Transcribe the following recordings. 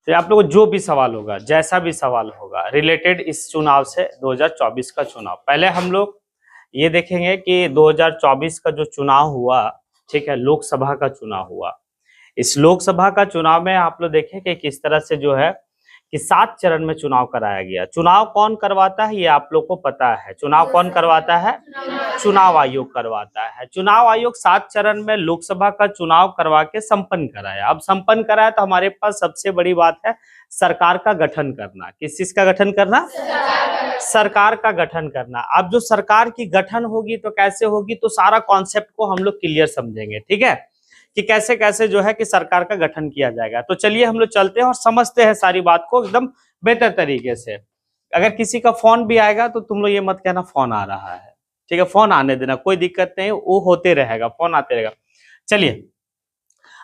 तो आप लोगों को जो भी सवाल होगा, जैसा भी सवाल होगा रिलेटेड इस चुनाव से, 2024 का चुनाव, पहले हम लोग ये देखेंगे कि 2024 का जो चुनाव हुआ, ठीक है, लोकसभा का चुनाव हुआ। इस लोकसभा का चुनाव में आप लोग देखें कि किस तरह से जो है कि 7 चरण में चुनाव कराया गया। चुनाव कौन करवाता है ये आप लोग को पता है। चुनाव कौन करवाता है? चुनाव आयोग करवाता है। चुनाव आयोग 7 चरण में लोकसभा का चुनाव करवा के संपन्न कराया। अब संपन्न कराया तो हमारे पास सबसे बड़ी बात है सरकार का गठन करना। किस चीज का गठन करना? सरकार का गठन करना। अब जो सरकार की गठन होगी तो कैसे होगी, तो सारा कॉन्सेप्ट को हम लोग क्लियर समझेंगे, ठीक है, कि कैसे कैसे जो है कि सरकार का गठन किया जाएगा। तो चलिए हम लोग चलते हैं और समझते हैं सारी बात को एकदम बेहतर तरीके से। अगर किसी का फोन भी आएगा तो तुम लोग ये मत कहना फोन आ रहा है, ठीक है, फोन आने देना, कोई दिक्कत नहीं, वो होते रहेगा, फोन आते रहेगा। चलिए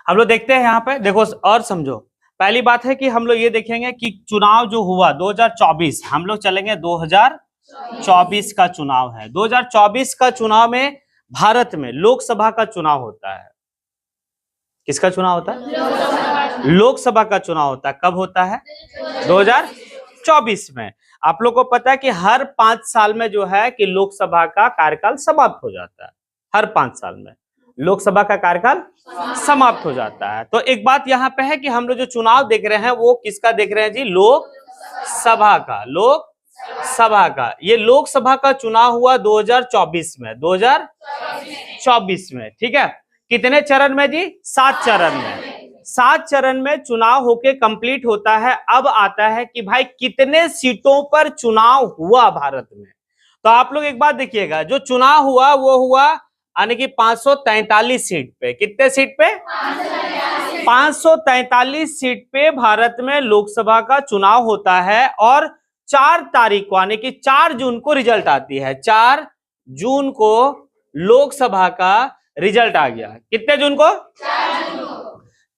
हम लोग देखते हैं यहाँ पे, देखो और समझो। पहली बात है कि हम लोग ये देखेंगे कि चुनाव जो हुआ 2024, हम लोग चलेंगे 2024 का चुनाव है। 2024 का चुनाव में भारत में लोकसभा का चुनाव होता है। किसका चुनाव होता है? लोकसभा का चुनाव होता है। कब होता है? 2024 में। आप लोग को पता है कि हर 5 साल में जो है कि लोकसभा का कार्यकाल समाप्त हो जाता है। हर 5 साल में लोकसभा का कार्यकाल समाप्त हो जाता है। तो एक बात यहाँ पे है कि हम लोग जो चुनाव देख रहे हैं वो किसका देख रहे हैं जी? लोकसभा का। लोकसभा का, ये लोकसभा का चुनाव हुआ 2024 में, 2024 में, ठीक है। कितने चरण में जी? 7 चरण में। 7 चरण में चुनाव होके कंप्लीट होता है। अब आता है कि भाई कितने सीटों पर चुनाव हुआ भारत में। तो आप लोग एक बात देखिएगा, जो चुनाव हुआ वो हुआ यानी कि 543 सीट पे। कितने सीट पे? 543 सीट पे भारत में लोकसभा का चुनाव होता है। और 4 तारीख को यानी कि 4 जून को रिजल्ट आती है। 4 जून को लोकसभा का रिजल्ट आ गया। कितने जून को?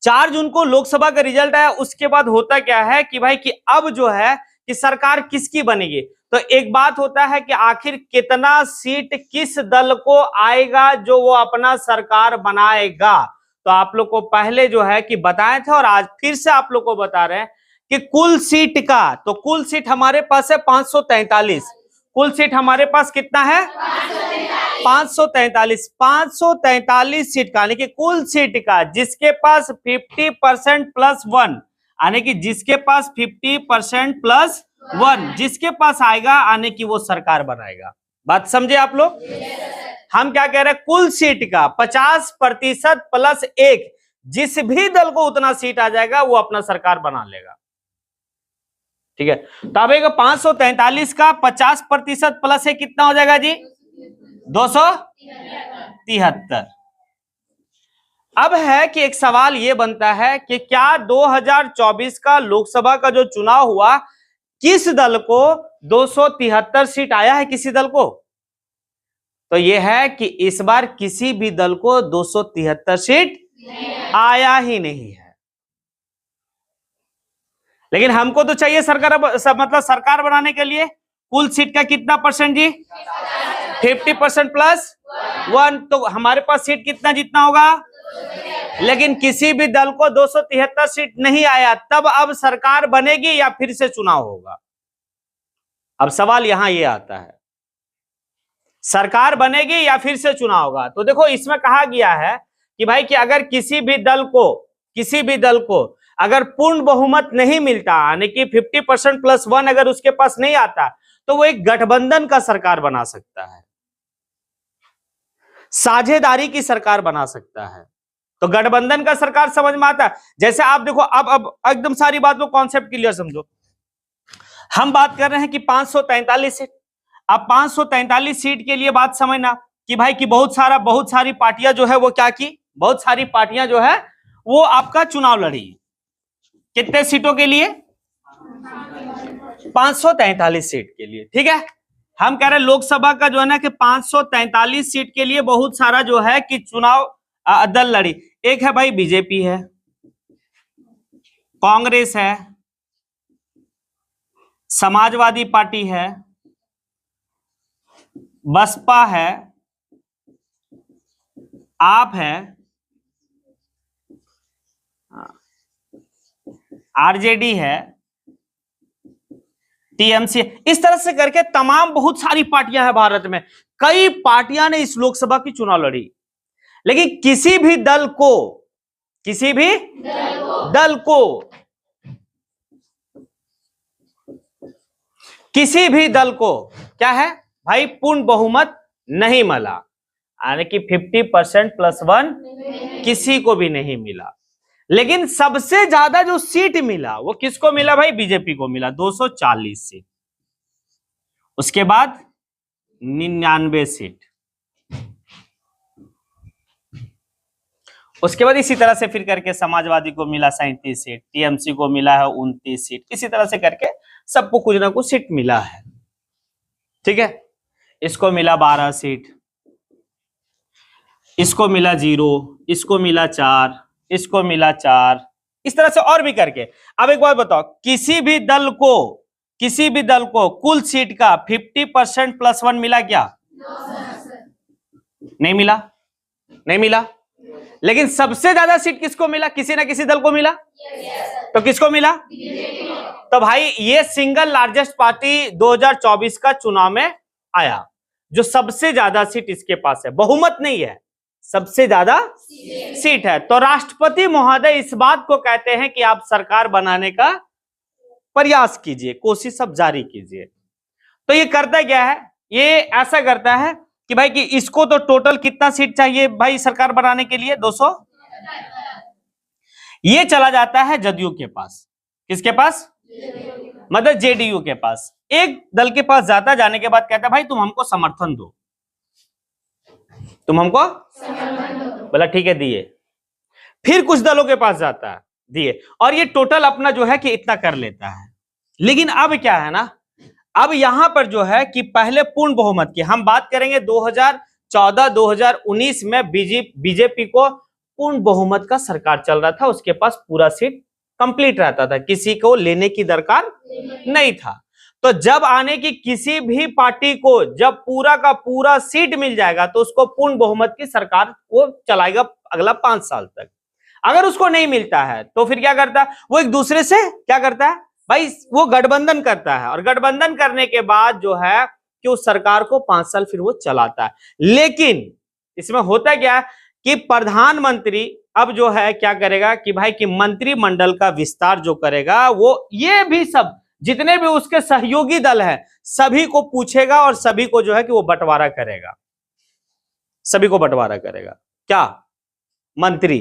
4 जून को लोकसभा का रिजल्ट आया। उसके बाद होता क्या है कि भाई कि अब जो है कि सरकार किसकी बनेगी। तो एक बात होता है कि आखिर कितना सीट किस दल को आएगा जो वो अपना सरकार बनाएगा। तो आप लोग को पहले जो है कि बताए थे और आज फिर से आप लोग को बता रहे हैं कि कुल सीट का, तो कुल सीट हमारे पास है 543। कुल सीट हमारे पास कितना है? 543। 543 सीट का यानी कि कुल सीट का जिसके पास 50% प्लस 1, यानी कि जिसके पास 50% प्लस 1 जिसके पास आएगा यानी कि वो सरकार बनाएगा। बात समझे आप लोग? हम क्या कह रहे हैं? कुल सीट का 50% प्लस 1, जिस भी दल को उतना सीट आ जाएगा वो अपना सरकार बना लेगा, ठीक है। तो अब 543 का 50% प्लस 1 कितना हो जाएगा जी? 273। अब है कि एक सवाल ये बनता है कि क्या 2024 का लोकसभा का जो चुनाव हुआ किस दल को 273 सीट आया है? किसी दल को? तो यह है कि इस बार किसी भी दल को 273 सीट आया ही नहीं है। लेकिन हमको तो चाहिए सरकार, मतलब सरकार बनाने के लिए कुल सीट का कितना परसेंट जी? 50% प्लस 1। तो हमारे पास सीट कितना जितना होगा? लेकिन किसी भी दल को 273 सीट नहीं आया। तब अब सरकार बनेगी या फिर से चुनाव होगा? अब सवाल यहां ये आता है, सरकार बनेगी या फिर से चुनाव होगा। तो देखो इसमें कहा गया है कि भाई कि अगर किसी भी दल को अगर पूर्ण बहुमत नहीं मिलता यानी कि 50% प्लस 1 अगर उसके पास नहीं आता तो वो एक गठबंधन का सरकार बना सकता है, साझेदारी की सरकार बना सकता है। तो गठबंधन का सरकार समझ में आता है। जैसे आप देखो, अब एकदम सारी बात को कॉन्सेप्ट क्लियर समझो। हम बात कर रहे हैं कि 543 सीट। अब 543 सीट के लिए बात समझना कि भाई कि बहुत सारी पार्टियां जो है वो क्या की, बहुत सारी पार्टियां जो है वो आपका चुनाव लड़ी। कितने सीटों के लिए? 543 सीट के लिए, ठीक है। हम कह रहे हैं लोकसभा का जो है ना कि 543 सीट के लिए बहुत सारा जो है कि चुनाव दल लड़ी। एक है भाई बीजेपी है, कांग्रेस है, समाजवादी पार्टी है, बसपा है, आप है, आरजेडी है, टीएमसी, इस तरह से करके तमाम बहुत सारी पार्टियां हैं भारत में। कई पार्टियां ने इस लोकसभा की चुनाव लड़ी, लेकिन किसी भी दल को क्या है भाई, पूर्ण बहुमत नहीं मिला, यानी कि 50% + 1 किसी को भी नहीं मिला। लेकिन सबसे ज्यादा जो सीट मिला वो किसको मिला भाई, बीजेपी को मिला, 240 सीट। उसके बाद 99 सीट। उसके बाद इसी तरह से फिर करके समाजवादी को मिला 37 सीट, टीएमसी को मिला है 29 सीट, इसी तरह से करके सबको कुछ ना कुछ सीट मिला है। ठीक है, इसको मिला 12 सीट, इसको मिला 0, इसको मिला 4, इसको मिला 4, इस तरह से और भी करके। अब एक बात बताओ, किसी भी दल को कुल सीट का 50% + 1 मिला क्या? नहीं मिला। लेकिन सबसे ज्यादा सीट किसको मिला? किसी ना किसी दल को मिला। तो किसको मिला? तो भाई ये सिंगल लार्जेस्ट पार्टी 2024 का चुनाव में आया, जो सबसे ज्यादा सीट इसके पास है, बहुमत नहीं है, सबसे ज्यादा सीट है। तो राष्ट्रपति महोदय इस बात को कहते हैं कि आप सरकार बनाने का प्रयास कीजिए, कोशिश सब जारी कीजिए। तो ये करता क्या है, ये ऐसा करता है कि भाई कि इसको तो टोटल कितना सीट चाहिए भाई सरकार बनाने के लिए? 200। ये चला जाता है जदयू के पास। किसके पास? मतलब जेडीयू के पास। एक दल के पास जाता, जाने के बाद कहता है भाई तुम हमको समर्थन दो, तुम हमको बोला ठीक है दिए। फिर कुछ दलों के पास जाता है, दिए, और ये टोटल अपना जो है कि इतना कर लेता है। लेकिन अब क्या है ना, अब यहां पर जो है कि पहले पूर्ण बहुमत की हम बात करेंगे। 2014-2019 में बीजेपी को पूर्ण बहुमत का सरकार चल रहा था, उसके पास पूरा सीट कंप्लीट रहता था, किसी को लेने की दरकार नहीं था। तो जब आने की किसी भी पार्टी को जब पूरा का पूरा सीट मिल जाएगा तो उसको पूर्ण बहुमत की सरकार वो चलाएगा अगला 5 साल तक। अगर उसको नहीं मिलता है तो फिर क्या करता है, वो एक दूसरे से क्या करता है भाई, वो गठबंधन करता है, और गठबंधन करने के बाद जो है कि उस सरकार को 5 साल फिर वो चलाता है। लेकिन इसमें होता क्या है कि प्रधानमंत्री अब जो है क्या करेगा कि भाई कि मंत्रिमंडल का विस्तार जो करेगा, वो ये भी सब जितने भी उसके सहयोगी दल है सभी को पूछेगा और सभी को जो है कि वो बंटवारा करेगा, सभी को बंटवारा करेगा। क्या? मंत्री।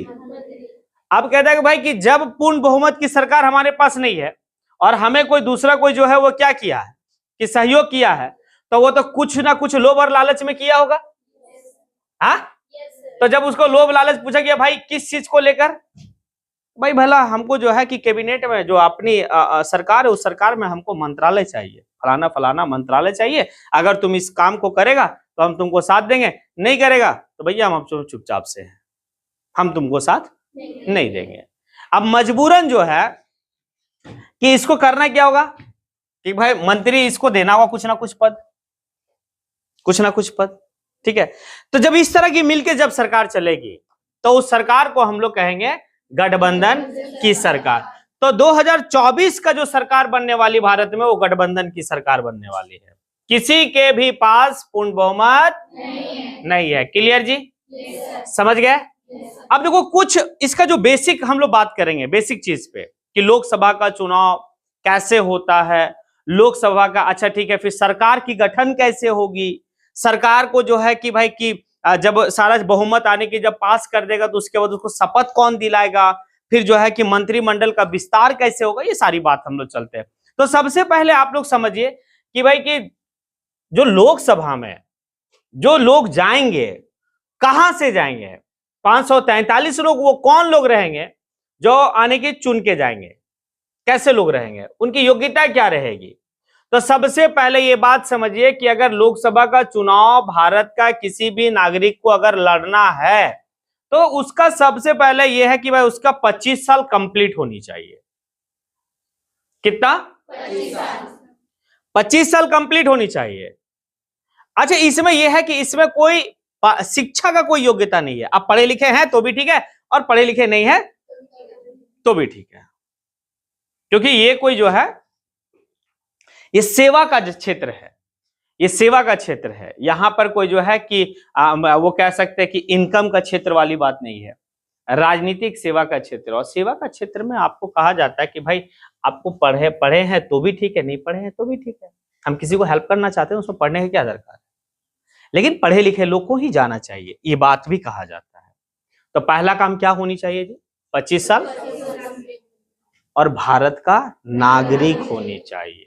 अब कहता है कि भाई कि जब पूर्ण बहुमत की सरकार हमारे पास नहीं है और हमें कोई दूसरा कोई जो है वो क्या किया है कि सहयोग किया है, तो वो तो कुछ ना कुछ लोभ और लालच में किया होगा। हाँ, तो जब उसको लोभ लालच पूछा गया भाई किस चीज को लेकर, भाई भला हमको जो है कि कैबिनेट में जो अपनी सरकार है उस सरकार में हमको मंत्रालय चाहिए, फलाना फलाना मंत्रालय चाहिए, अगर तुम इस काम को करेगा तो हम तुमको साथ देंगे, नहीं करेगा तो भैया हम चुपचाप से हैं, हम तुमको साथ नहीं देंगे। अब मजबूरन जो है कि इसको करना क्या होगा कि भाई मंत्री इसको देना होगा कुछ ना कुछ पद, ठीक है। तो जब इस तरह की मिलके जब सरकार चलेगी तो उस सरकार को हम लोग कहेंगे गठबंधन की सरकार। तो 2024 का जो सरकार बनने वाली भारत में वो गठबंधन की सरकार बनने वाली है, किसी के भी पास पूर्ण बहुमत नहीं है। क्लियर जी? समझ गए? अब देखो कुछ इसका जो बेसिक हम लोग बात करेंगे, बेसिक चीज पे कि लोकसभा का चुनाव कैसे होता है, लोकसभा का, अच्छा ठीक है, फिर सरकार की गठन कैसे होगी, सरकार को जो है कि भाई कि जब सारा बहुमत आने की जब पास कर देगा तो उसके बाद उसको शपथ कौन दिलाएगा, फिर जो है कि मंत्रिमंडल का विस्तार कैसे होगा, ये सारी बात हम लोग चलते हैं। तो सबसे पहले आप लोग समझिए कि भाई कि जो लोकसभा में जो लोग जाएंगे, कहां से जाएंगे, 543 लोग, वो कौन लोग रहेंगे जो आने के चुन के जाएंगे, कैसे लोग रहेंगे, उनकी योग्यता क्या रहेगी। तो सबसे पहले ये बात समझिए कि अगर लोकसभा का चुनाव भारत का किसी भी नागरिक को अगर लड़ना है तो उसका सबसे पहले यह है कि भाई उसका 25 साल कंप्लीट होनी चाहिए। कितना? 25 साल कंप्लीट होनी चाहिए। अच्छा, इसमें यह है कि इसमें कोई शिक्षा का कोई योग्यता नहीं है, आप पढ़े लिखे हैं तो भी ठीक है और पढ़े लिखे नहीं है तो भी ठीक है। क्योंकि ये कोई जो है ये सेवा का क्षेत्र है, ये सेवा का क्षेत्र है। यहां पर कोई जो है कि वो कह सकते हैं कि इनकम का क्षेत्र वाली बात नहीं है, राजनीतिक सेवा का क्षेत्र। और सेवा का क्षेत्र में आपको कहा जाता है कि भाई आपको पढ़े हैं तो भी ठीक है, नहीं पढ़े हैं तो भी ठीक है। हम किसी को हेल्प करना चाहते हैं, उसमें पढ़ने की क्या दरकार है, लेकिन पढ़े लिखे लोग को ही जाना चाहिए, ये बात भी कहा जाता है। तो पहला काम क्या होनी चाहिए जी, 25 साल और भारत का नागरिक होनी चाहिए,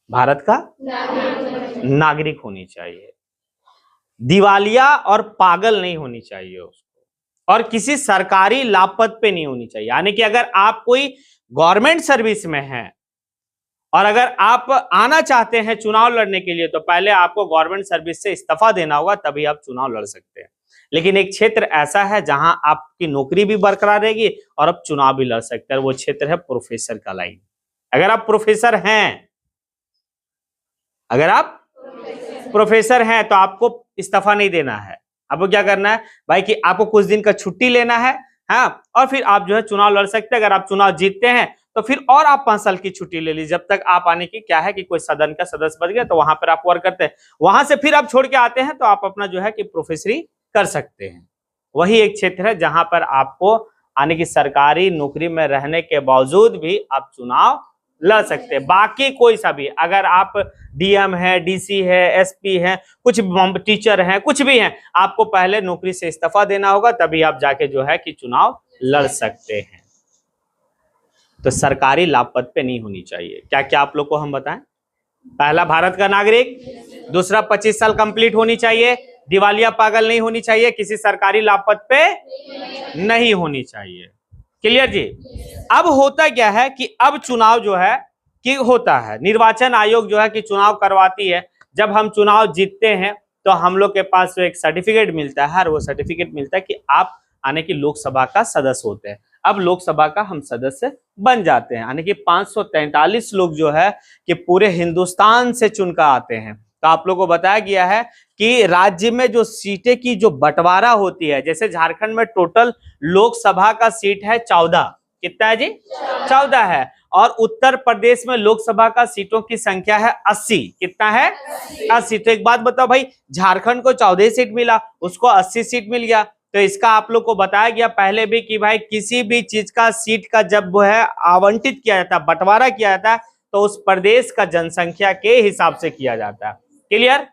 भारत का नागरिक होनी चाहिए। दिवालिया और पागल नहीं होनी चाहिए उसको, और किसी सरकारी लाभपद पे नहीं होनी चाहिए। यानी कि अगर आप कोई गवर्नमेंट सर्विस में हैं और अगर आप आना चाहते हैं चुनाव लड़ने के लिए, तो पहले आपको गवर्नमेंट सर्विस से इस्तीफा देना होगा, तभी आप चुनाव लड़ सकते हैं। लेकिन एक क्षेत्र ऐसा है जहां आपकी नौकरी भी बरकरार रहेगी और आप चुनाव भी लड़ सकते हैं, वो क्षेत्र है प्रोफेसर का लाइन। अगर आप प्रोफेसर हैं, अगर आप प्रोफेसर हैं तो आपको इस्तीफा नहीं देना है। आपको क्या करना है भाई कि आपको कुछ दिन का छुट्टी लेना है, हाँ, और फिर आप जो है चुनाव लड़ सकते हैं। अगर आप चुनाव जीतते हैं तो फिर और आप 5 साल की छुट्टी ले लीजिए, जब तक आप आने की क्या है कि कोई सदन का सदस्य बन गया तो वहां पर आप वर्क करते हैं, वहां से फिर आप छोड़ के आते हैं तो आप अपना जो है कि प्रोफेसरी कर सकते हैं। वही एक क्षेत्र है जहां पर आपको आने की सरकारी नौकरी में रहने के बावजूद भी आप चुनाव लड़ सकते हैं। बाकी कोई सा भी, अगर आप डीएम है, डीसी है, एसपी है, कुछ टीचर हैं, कुछ भी हैं, आपको पहले नौकरी से इस्तीफा देना होगा, तभी आप जाके जो है कि चुनाव लड़ सकते हैं। तो सरकारी लाभ पद पे नहीं होनी चाहिए। क्या क्या आप लोग को हम बताएं? पहला भारत का नागरिक, दूसरा 25 साल कंप्लीट होनी चाहिए, दिवालिया पागल नहीं होनी चाहिए, किसी सरकारी लाभ पद पे नहीं होनी चाहिए। क्लियर जी? अब होता क्या है कि अब चुनाव जो है कि होता है, निर्वाचन आयोग जो है कि चुनाव करवाती है। जब हम चुनाव जीतते हैं तो हम लोग के पास एक सर्टिफिकेट मिलता है, और वो सर्टिफिकेट मिलता है कि आप आने की लोकसभा का सदस्य होते हैं। अब लोकसभा का हम सदस्य बन जाते हैं, यानी कि 543 लोग जो है कि पूरे हिंदुस्तान से चुनकर आते हैं। तो आप लोगों को बताया गया है कि राज्य में जो सीटें की जो बंटवारा होती है, जैसे झारखंड में टोटल लोकसभा का सीट है 14, कितना है जी? 14 है। और उत्तर प्रदेश में लोकसभा का सीटों की संख्या है 80, कितना है? 80। तो एक बात बताओ भाई, झारखंड को 14 सीट मिला, उसको 80 सीट मिल गया। तो इसका आप लोग को बताया गया पहले भी कि भाई किसी भी चीज का सीट का जब वो है आवंटित किया जाता है, बंटवारा किया जाता है, तो उस प्रदेश का जनसंख्या के हिसाब से किया जाता है। क्लियर?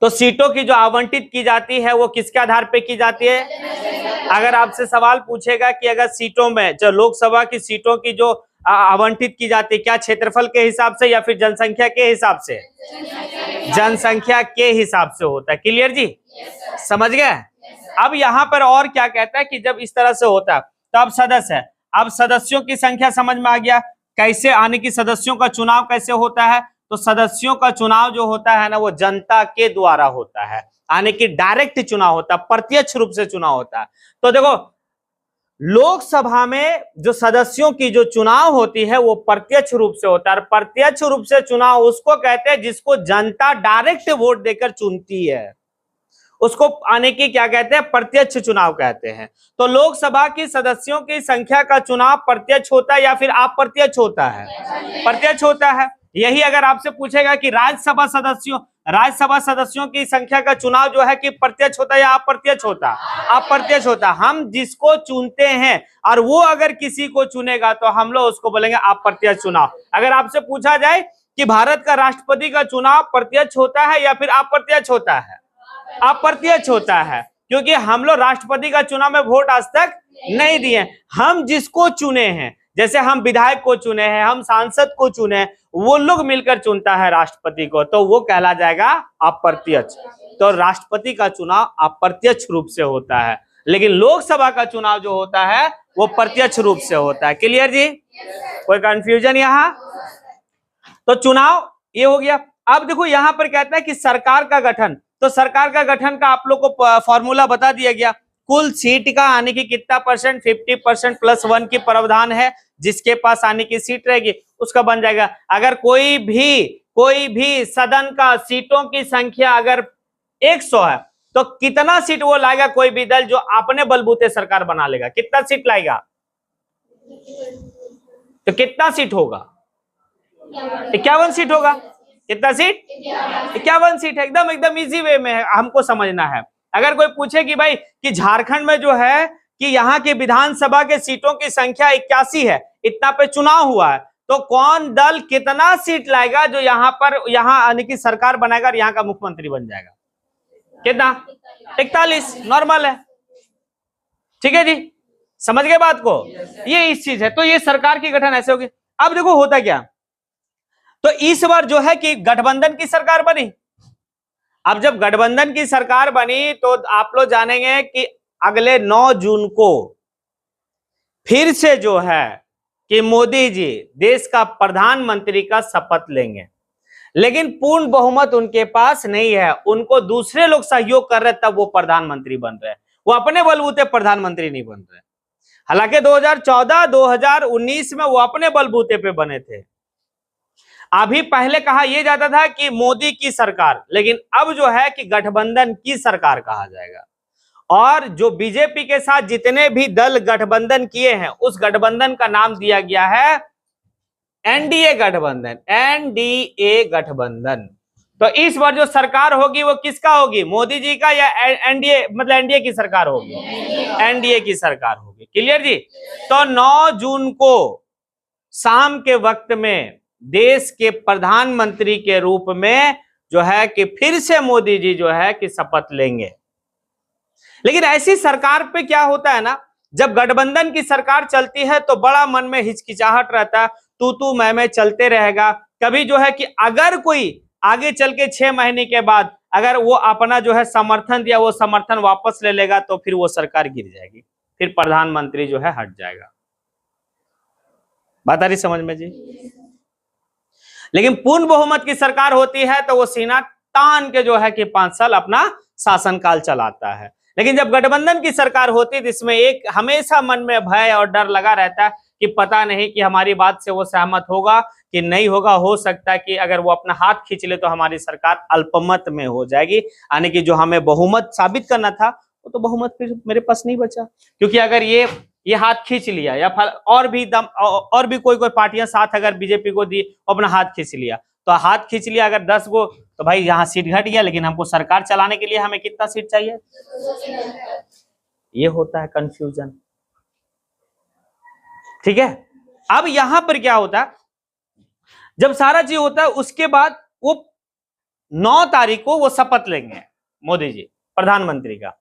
तो सीटों की जो आवंटित की जाती है वो किसके आधार पे की जाती है? अगर आपसे सवाल पूछेगा कि अगर सीटों में जो लोकसभा की सीटों की जो आवंटित की जाती है, क्या क्षेत्रफल के हिसाब से या फिर जनसंख्या के हिसाब से? जनसंख्या के हिसाब से होता है। क्लियर जी? समझ गए? अब यहाँ पर और क्या कहता है कि जब इस तरह से होता है तो अब सदस्य है, अब सदस्यों की संख्या समझ में आ गया। कैसे आने की सदस्यों का चुनाव कैसे होता है? तो सदस्यों का चुनाव जो होता है ना, वो जनता के द्वारा होता है, आने की डायरेक्ट चुनाव होता है, प्रत्यक्ष रूप से चुनाव होता है। तो देखो, लोकसभा में जो सदस्यों की जो चुनाव होती है वो प्रत्यक्ष रूप से होता है। प्रत्यक्ष रूप से चुनाव उसको कहते हैं जिसको जनता डायरेक्ट वोट देकर चुनती है, उसको आने की क्या कहते हैं? प्रत्यक्ष चुनाव कहते हैं। तो लोकसभा की सदस्यों की संख्या का चुनाव प्रत्यक्ष होता है या फिर अप्रत्यक्ष होता है? प्रत्यक्ष होता है। यही अगर आपसे पूछेगा कि राज्यसभा सदस्यों की संख्या का चुनाव जो है कि प्रत्यक्ष होता है या अप्रत्यक्ष होता है? अप्रत्यक्ष होता है। हम जिसको चुनते हैं और वो अगर किसी को चुनेगा तो हम लोग उसको बोलेंगे अप्रत्यक्ष चुनाव। अगर आपसे पूछा जाए कि भारत का राष्ट्रपति का चुनाव प्रत्यक्ष होता है या फिर अप्रत्यक्ष होता है? अप्रत्यक्ष होता है, क्योंकि हम लोग राष्ट्रपति का चुनाव में वोट आज तक नहीं दिए। हम जिसको चुने हैं, जैसे हम विधायक को चुने हैं, हम सांसद को चुने, वो लोग मिलकर चुनता है राष्ट्रपति को, तो वो कहला जाएगा अप्रत्यक्ष। तो राष्ट्रपति का चुनाव अप्रत्यक्ष रूप से होता है, लेकिन लोकसभा का चुनाव जो होता है वो प्रत्यक्ष रूप से होता है। क्लियर जी? कोई कंफ्यूजन यहाँ? तो चुनाव ये हो गया। अब देखो यहाँ पर कहता है कि सरकार का गठन, तो सरकार का गठन का आप लोग को फॉर्मूला बता दिया गया। कुल सीट का आने की कितना परसेंट? 50% +1 की प्रावधान है, जिसके पास आने की सीट रहेगी उसका बन जाएगा। अगर कोई भी सदन का सीटों की संख्या अगर 100 है तो कितना सीट वो लाएगा? कोई भी दल जो अपने बलबूते सरकार बना लेगा, कितना सीट लाएगा? तो कितना सीट होगा? 51 सीट होगा। कितना सीट? 51 सीट है। एकदम इजी वे में है, हमको समझना है। अगर कोई पूछे कि भाई कि झारखंड में जो है कि यहाँ की विधानसभा के सीटों की संख्या 81 है, इतना पे चुनाव हुआ है, तो कौन दल कितना सीट लाएगा जो यहाँ पर यानी कि सरकार बनाएगा और यहाँ का मुख्यमंत्री बन जाएगा? कितना? 41। नॉर्मल है। ठीक है जी, समझ गए बात को? ये इस चीज है। तो ये सरकार की गठन ऐसे होगी। अब देखो होता क्या, तो इस बार जो है कि गठबंधन की सरकार बनी। अब जब गठबंधन की सरकार बनी तो आप लोग जानेंगे कि अगले 9 जून को फिर से जो है कि मोदी जी देश का प्रधानमंत्री का शपथ लेंगे, लेकिन पूर्ण बहुमत उनके पास नहीं है। उनको दूसरे लोग सहयोग कर रहे तब वो प्रधानमंत्री बन रहे हैं, वो अपने बलबूते प्रधानमंत्री नहीं बन रहे। हालांकि 2014, 2019 में वो अपने बलबूते पे बने थे। अभी पहले कहा यह जाता था कि मोदी की सरकार, लेकिन अब जो है कि गठबंधन की सरकार कहा जाएगा। और जो बीजेपी के साथ जितने भी दल गठबंधन किए हैं उस गठबंधन का नाम दिया गया है एनडीए गठबंधन। एनडीए गठबंधन। तो इस बार जो सरकार होगी वो किसका होगी? मोदी जी का या एनडीए, मतलब एनडीए की सरकार होगी? एनडीए की सरकार होगी। क्लियर जी? तो 9 जून को शाम के वक्त में देश के प्रधानमंत्री के रूप में जो है कि फिर से मोदी जी जो है कि शपथ लेंगे। लेकिन ऐसी सरकार पे क्या होता है ना, जब गठबंधन की सरकार चलती है तो बड़ा मन में हिचकिचाहट रहता है, तू मैं चलते रहेगा। कभी जो है कि अगर कोई आगे चल के 6 महीने के बाद अगर वो अपना जो है समर्थन दिया वो समर्थन वापस ले लेगा तो फिर वो सरकार गिर जाएगी, फिर प्रधानमंत्री जो है हट जाएगा। बात आ रही समझ में जी? लेकिन पूर्ण बहुमत की सरकार होती है तो वो सीना तान के जो है कि 5 साल अपना शासनकाल चलाता है। लेकिन जब गठबंधन की सरकार होती है जिसमें एक हमेशा मन में भय और डर लगा रहता है कि पता नहीं कि हमारी बात से वो सहमत होगा कि नहीं होगा। हो सकता है कि अगर वो अपना हाथ खींच ले तो हमारी सरकार अल्पमत में हो जाएगी, यानी कि जो हमें बहुमत साबित करना था वो तो बहुमत फिर मेरे पास नहीं बचा। क्योंकि अगर ये हाथ खींच लिया या और भी कोई पार्टियां साथ अगर बीजेपी को दी अपना हाथ खींच लिया, तो हाथ खींच लिया अगर 10 गो तो भाई यहाँ सीट घट गया, लेकिन हमको सरकार चलाने के लिए हमें कितना सीट चाहिए? ये होता है कंफ्यूजन। ठीक है, अब यहां पर क्या होता है, जब सारा चीज होता है उसके बाद वो 9 तारीख को वो शपथ लेंगे मोदी जी प्रधानमंत्री का।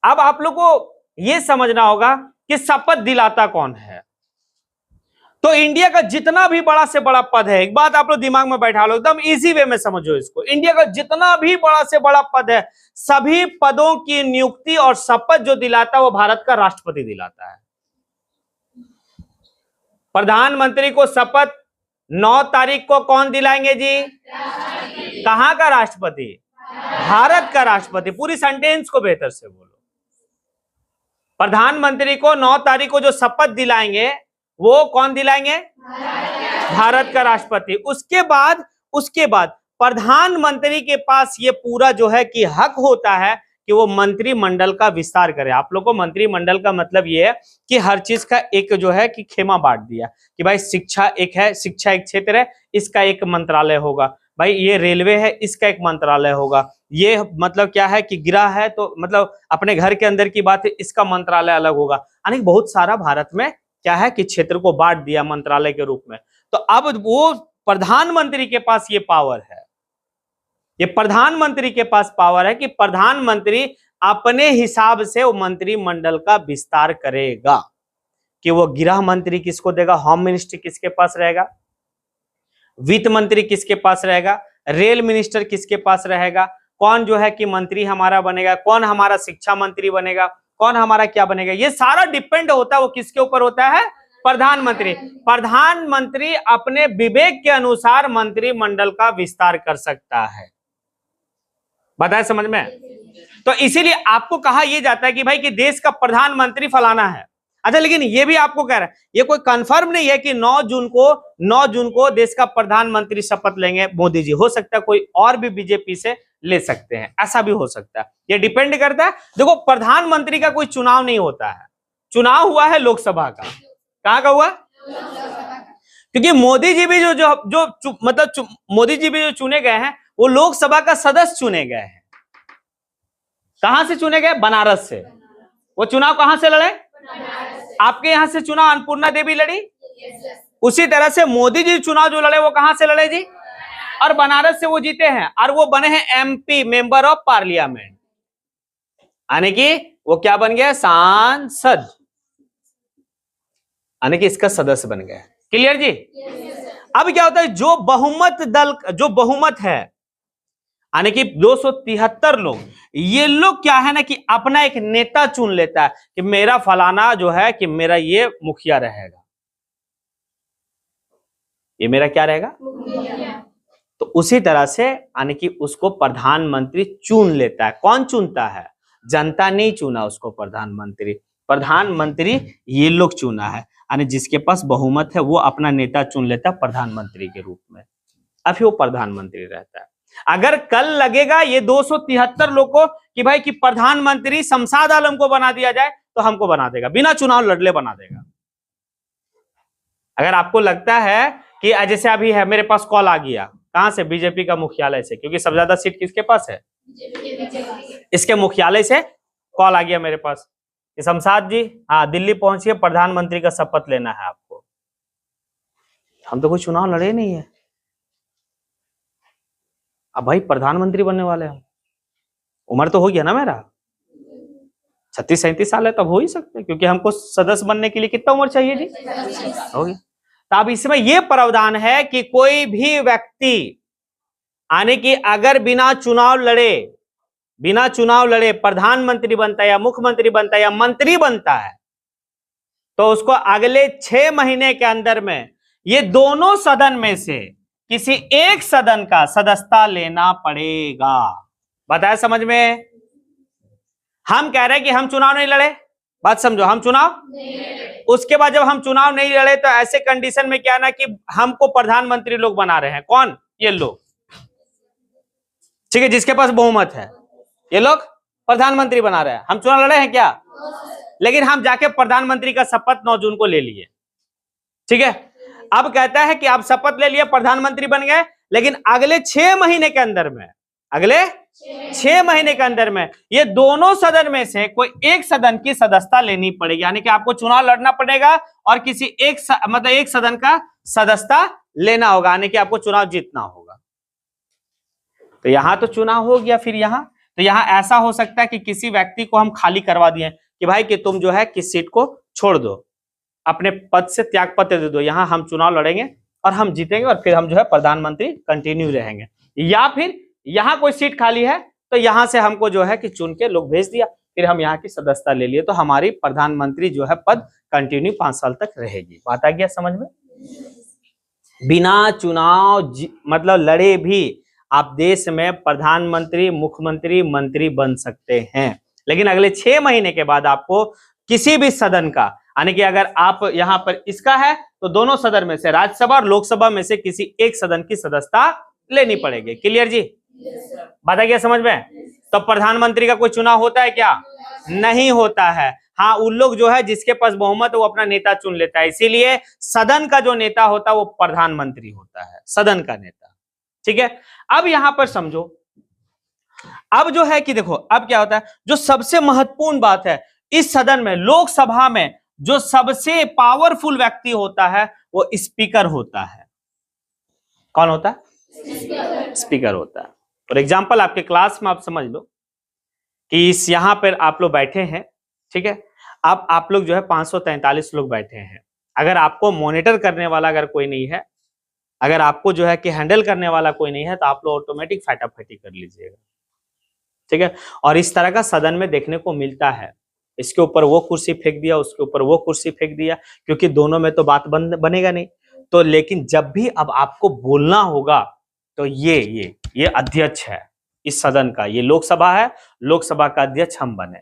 अब आप लोग को यह समझना होगा कि शपथ दिलाता कौन है। तो इंडिया का जितना भी बड़ा से बड़ा पद है, एक बात आप लोग दिमाग में बैठा लो, एकदम इजी वे में समझो इसको। इंडिया का जितना भी बड़ा से बड़ा पद है, सभी पदों की नियुक्ति और शपथ जो दिलाता है वो भारत का राष्ट्रपति दिलाता है। प्रधानमंत्री को शपथ 9 तारीख को कौन दिलाएंगे जी? कहां का राष्ट्रपति? भारत का राष्ट्रपति। पूरी सेंटेंस को बेहतर से बोलो। प्रधानमंत्री को 9 तारीख को जो शपथ दिलाएंगे वो कौन दिलाएंगे? भारत का राष्ट्रपति। उसके बाद प्रधानमंत्री के पास ये पूरा जो है कि हक होता है कि वो मंत्रिमंडल का विस्तार करे। आप लोग को मंत्रिमंडल का मतलब ये है कि हर चीज का एक जो है कि खेमा बांट दिया कि भाई शिक्षा एक है, शिक्षा एक क्षेत्र है, इसका एक मंत्रालय होगा। भाई ये रेलवे है, इसका एक मंत्रालय होगा। ये मतलब क्या है कि गृह है तो मतलब अपने घर के अंदर की बात है, इसका मंत्रालय अलग होगा। यानी बहुत सारा भारत में क्या है कि क्षेत्र को बांट दिया मंत्रालय के रूप में। तो अब वो प्रधानमंत्री के पास ये पावर है, ये प्रधानमंत्री के पास पावर है कि प्रधानमंत्री अपने हिसाब से वो मंत्रिमंडल का विस्तार करेगा कि वो गृह मंत्री किसको देगा, होम मिनिस्ट्री किसके पास रहेगा, वित्त मंत्री किसके पास रहेगा, रेल मिनिस्टर किसके पास रहेगा, कौन जो है कि मंत्री हमारा बनेगा, कौन हमारा शिक्षा मंत्री बनेगा, कौन हमारा क्या बनेगा। ये सारा डिपेंड होता है वो किसके ऊपर होता है? प्रधानमंत्री। प्रधानमंत्री अपने विवेक के अनुसार मंत्रिमंडल का विस्तार कर सकता है। बताए समझ में? तो इसीलिए आपको कहा यह जाता है कि भाई कि देश का प्रधानमंत्री फलाना है। अच्छा, लेकिन ये भी आपको कह रहा है, ये कोई कंफर्म नहीं है कि 9 जून को देश का प्रधानमंत्री शपथ लेंगे मोदी जी। हो सकता है कोई और भी बीजेपी से ले सकते हैं, ऐसा भी हो सकता है। ये डिपेंड करता है। देखो, प्रधानमंत्री का कोई चुनाव नहीं होता है, चुनाव हुआ है लोकसभा का। कहाँ का हुआ? क्योंकि मोदी जी भी मोदी जी भी जो चुने गए हैं वो लोकसभा का सदस्य चुने गए हैं। कहां से चुने गए? बनारस से। वो चुनाव कहां से लड़े? आपके यहां से चुनाव अन्नपूर्णा देवी लड़ी। उसी तरह से मोदी जी चुनाव जो लड़े वो कहां से लड़े जी? और बनारस से वो जीते हैं और वो बने हैं एमपी, मेंबर ऑफ पार्लियामेंट, यानी कि वो क्या बन गया? सांसद, यानी कि इसका सदस्य बन गया। क्लियर जी? अब क्या होता है, जो बहुमत है, यानी कि 273 लोग, ये लोग क्या है ना कि अपना एक नेता चुन लेता है कि मेरा फलाना जो है कि मेरा ये मुखिया रहेगा, ये मेरा क्या रहेगा? तो उसी तरह से यानी कि उसको प्रधानमंत्री चुन लेता है। कौन चुनता है? जनता नहीं चुना उसको प्रधानमंत्री, प्रधानमंत्री ये लोग चुना है, यानी जिसके पास बहुमत है वो अपना नेता चुन लेता है प्रधानमंत्री के रूप में, अब वो प्रधानमंत्री रहता है। अगर कल लगेगा ये 273 लोग को कि भाई कि प्रधानमंत्री शमशाद आलम को बना दिया जाए, तो हमको बना देगा, बिना चुनाव लड़ले बना देगा। अगर आपको लगता है कि जैसे अभी है मेरे पास कॉल आ गया, कहां से? बीजेपी का मुख्यालय से, क्योंकि सबसे ज्यादा सीट किसके पास है? इसके मुख्यालय से कॉल आ गया मेरे पास कि शमशाद जी हाँ दिल्ली पहुंचिए, प्रधानमंत्री का शपथ लेना है आपको। हम तो कोई चुनाव लड़े नहीं है, अब भाई प्रधानमंत्री बनने वाले हम, उम्र तो हो गया ना मेरा, 36-37 साल है, तब हो ही सकते हैं, क्योंकि हमको सदस्य बनने के लिए कितना उम्र चाहिए जी? हो गया। तो अब इसमें यह प्रावधान है कि कोई भी व्यक्ति आने की अगर बिना चुनाव लड़े प्रधानमंत्री बनता है या मुख्यमंत्री बनता है या मंत्री बनता है, तो उसको अगले 6 महीने के अंदर में ये दोनों सदन में से किसी एक सदन का सदस्यता लेना पड़ेगा। बताया समझ में? हम कह रहे हैं कि हम चुनाव नहीं लड़े, बात समझो, हम चुनाव उसके बाद जब हम चुनाव नहीं लड़े तो ऐसे कंडीशन में क्या ना कि हमको प्रधानमंत्री लोग बना रहे हैं। कौन? ये लोग, ठीक है, जिसके पास बहुमत है, ये लोग प्रधानमंत्री बना रहे हैं। हम चुनाव लड़े हैं क्या? लेकिन हम जाके प्रधानमंत्री का शपथ 9 जून को ले लिए, ठीक है। अब कहता है कि आप शपथ ले लिए, प्रधानमंत्री बन गए, लेकिन अगले 6 महीने के अंदर में, अगले 6 महीने के अंदर में ये दोनों सदन में से कोई एक सदन की सदस्यता लेनी पड़ेगी, यानी कि आपको चुनाव लड़ना पड़ेगा और किसी एक सदन का सदस्यता लेना होगा, यानी कि आपको चुनाव जीतना होगा। तो यहां तो चुनाव हो गया, फिर यहां तो यहां ऐसा हो सकता है कि किसी व्यक्ति को हम खाली करवा दिए कि भाई कि तुम जो है किस सीट को छोड़ दो, अपने पद से त्याग पत्र दे दो, यहां हम चुनाव लड़ेंगे और हम जीतेंगे और फिर हम जो है प्रधानमंत्री कंटिन्यू रहेंगे। या फिर यहां कोई सीट खाली है तो यहां से हमको जो है कि चुन के लोग भेज दिया, फिर हम यहाँ की सदस्यता ले लिए, तो हमारी प्रधानमंत्री जो है पद कंटिन्यू 5 साल तक रहेगी। बात आ गया समझ में? बिना चुनाव मतलब लड़े भी आप देश में प्रधानमंत्री, मुख्यमंत्री, मंत्री बन सकते हैं, लेकिन अगले 6 महीने के बाद आपको किसी भी सदन का, यानी कि अगर आप यहां पर इसका है तो दोनों सदन में से, राज्यसभा और लोकसभा में से किसी एक सदन की सदस्यता लेनी पड़ेगी। क्लियर जी? बात आ गया समझ में? तो प्रधानमंत्री का कोई चुनाव होता है क्या? नहीं होता है। हाँ, उन लोग जो है जिसके पास बहुमत है वो अपना नेता चुन लेता है, इसीलिए सदन का जो नेता होता है वो प्रधानमंत्री होता है, सदन का नेता, ठीक है। अब यहां पर समझो, अब जो है कि देखो अब क्या होता है, जो सबसे महत्वपूर्ण बात है इस सदन में, लोकसभा में जो सबसे पावरफुल व्यक्ति होता है वो स्पीकर होता है। कौन होता है? स्पीकर होता है। फॉर एग्जाम्पल आपके क्लास में आप समझ लो कि इस यहां पर आप लोग बैठे हैं, ठीक है। अब आप लोग जो है 543 लोग बैठे हैं। अगर आपको मॉनिटर करने वाला अगर कोई नहीं है, अगर आपको जो है कि हैंडल करने वाला कोई नहीं है, तो आप लोग ऑटोमेटिक फटाफटी कर लीजिएगा, ठीक है। और इस तरह का सदन में देखने को मिलता है, इसके ऊपर वो कुर्सी फेंक दिया, उसके ऊपर वो कुर्सी फेंक दिया, क्योंकि दोनों में तो बात बनेगा नहीं। तो लेकिन जब भी अब आपको बोलना होगा तो ये अध्यक्ष है इस सदन का, ये लोकसभा है, लोकसभा का अध्यक्ष हम बने,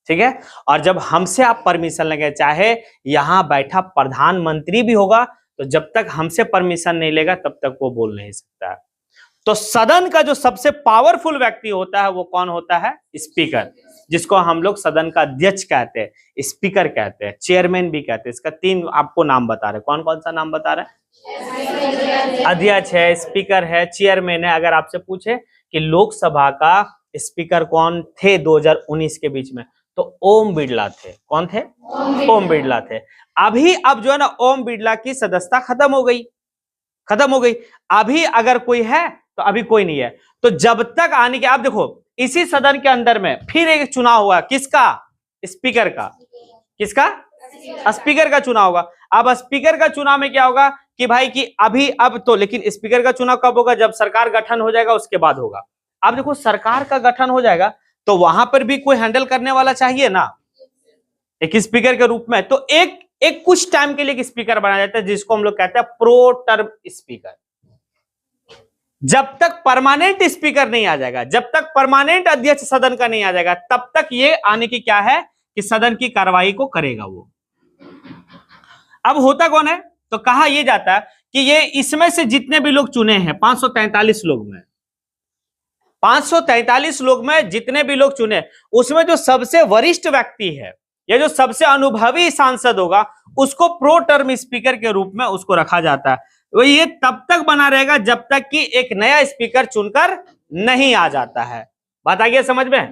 ठीक है। और जब हमसे आप परमिशन लगे, चाहे यहां बैठा प्रधानमंत्री भी होगा, तो जब तक हमसे परमिशन नहीं लेगा तब तक वो बोल नहीं सकता है। तो सदन का जो सबसे पावरफुल व्यक्ति होता है वो कौन होता है? स्पीकर। जिसको हम लोग सदन का अध्यक्ष कहते हैं, स्पीकर कहते हैं, चेयरमैन भी कहते हैं। इसका 3 आपको नाम बता रहे, कौन कौन सा नाम बता रहे हैं? अध्यक्ष है, स्पीकर है, चेयरमैन है। अगर आपसे पूछे कि लोकसभा का स्पीकर कौन थे 2019 के बीच में, तो ओम बिड़ला थे। कौन थे? ओम बिड़ला थे। अभी अब जो है ना, ओम बिड़ला की सदस्यता खत्म हो गई, खत्म हो गई। अभी अगर कोई है तो अभी कोई नहीं है। तो जब तक आने के, आप देखो इसी सदन के अंदर में फिर एक चुनाव हुआ, किसका? स्पीकर का। किसका? स्पीकर का चुनाव होगा। अब स्पीकर का चुनाव में क्या होगा कि भाई कि अभी अब तो, लेकिन स्पीकर का चुनाव कब होगा? जब सरकार गठन हो जाएगा उसके बाद होगा। अब देखो सरकार का गठन हो जाएगा तो वहां पर भी कोई हैंडल करने वाला चाहिए ना, एक स्पीकर के रूप में। तो एक कुछ टाइम के लिए एक स्पीकर बनाया जाता है, जिसको हम लोग कहते हैं प्रो टर्म स्पीकर। जब तक परमानेंट स्पीकर नहीं आ जाएगा, जब तक परमानेंट अध्यक्ष सदन का नहीं आ जाएगा, तब तक ये आने की क्या है कि सदन की कार्रवाई को करेगा वो। अब होता कौन है? तो कहा यह जाता है कि ये इसमें से जितने भी लोग चुने हैं 543 लोग में, 543 लोग में जितने भी लोग चुने, उसमें जो सबसे वरिष्ठ व्यक्ति है या जो सबसे अनुभवी सांसद होगा, उसको प्रो टर्म स्पीकर के रूप में उसको रखा जाता है। वो ये तब तक बना रहेगा जब तक कि एक नया स्पीकर चुनकर नहीं आ जाता है। बात आ गई समझ में?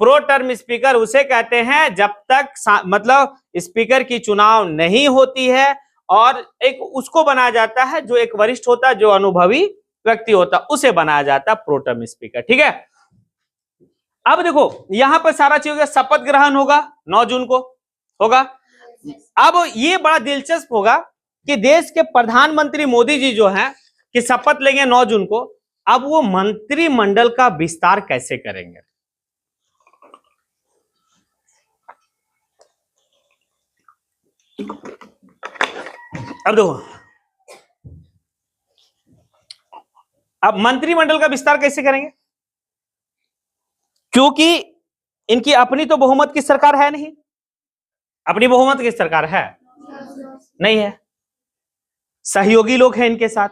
प्रो टर्म स्पीकर उसे कहते हैं जब तक मतलब स्पीकर की चुनाव नहीं होती है, और एक उसको बनाया जाता है जो एक वरिष्ठ होता है, जो अनुभवी व्यक्ति होता है, उसे बनाया जाता है प्रो टर्म स्पीकर। ठीक है। अब देखो यहां पर सारा चीज होगा, शपथ ग्रहण होगा 9 जून को होगा। अब ये बड़ा दिलचस्प होगा कि देश के प्रधानमंत्री मोदी जी जो हैं कि शपथ लेंगे 9 जून को। अब वो मंत्रिमंडल का विस्तार कैसे करेंगे? अब देखो, अब मंत्रिमंडल का विस्तार कैसे करेंगे? क्योंकि इनकी अपनी तो बहुमत की सरकार है नहीं, अपनी बहुमत की सरकार है नहीं है, सहयोगी लोग हैं इनके साथ,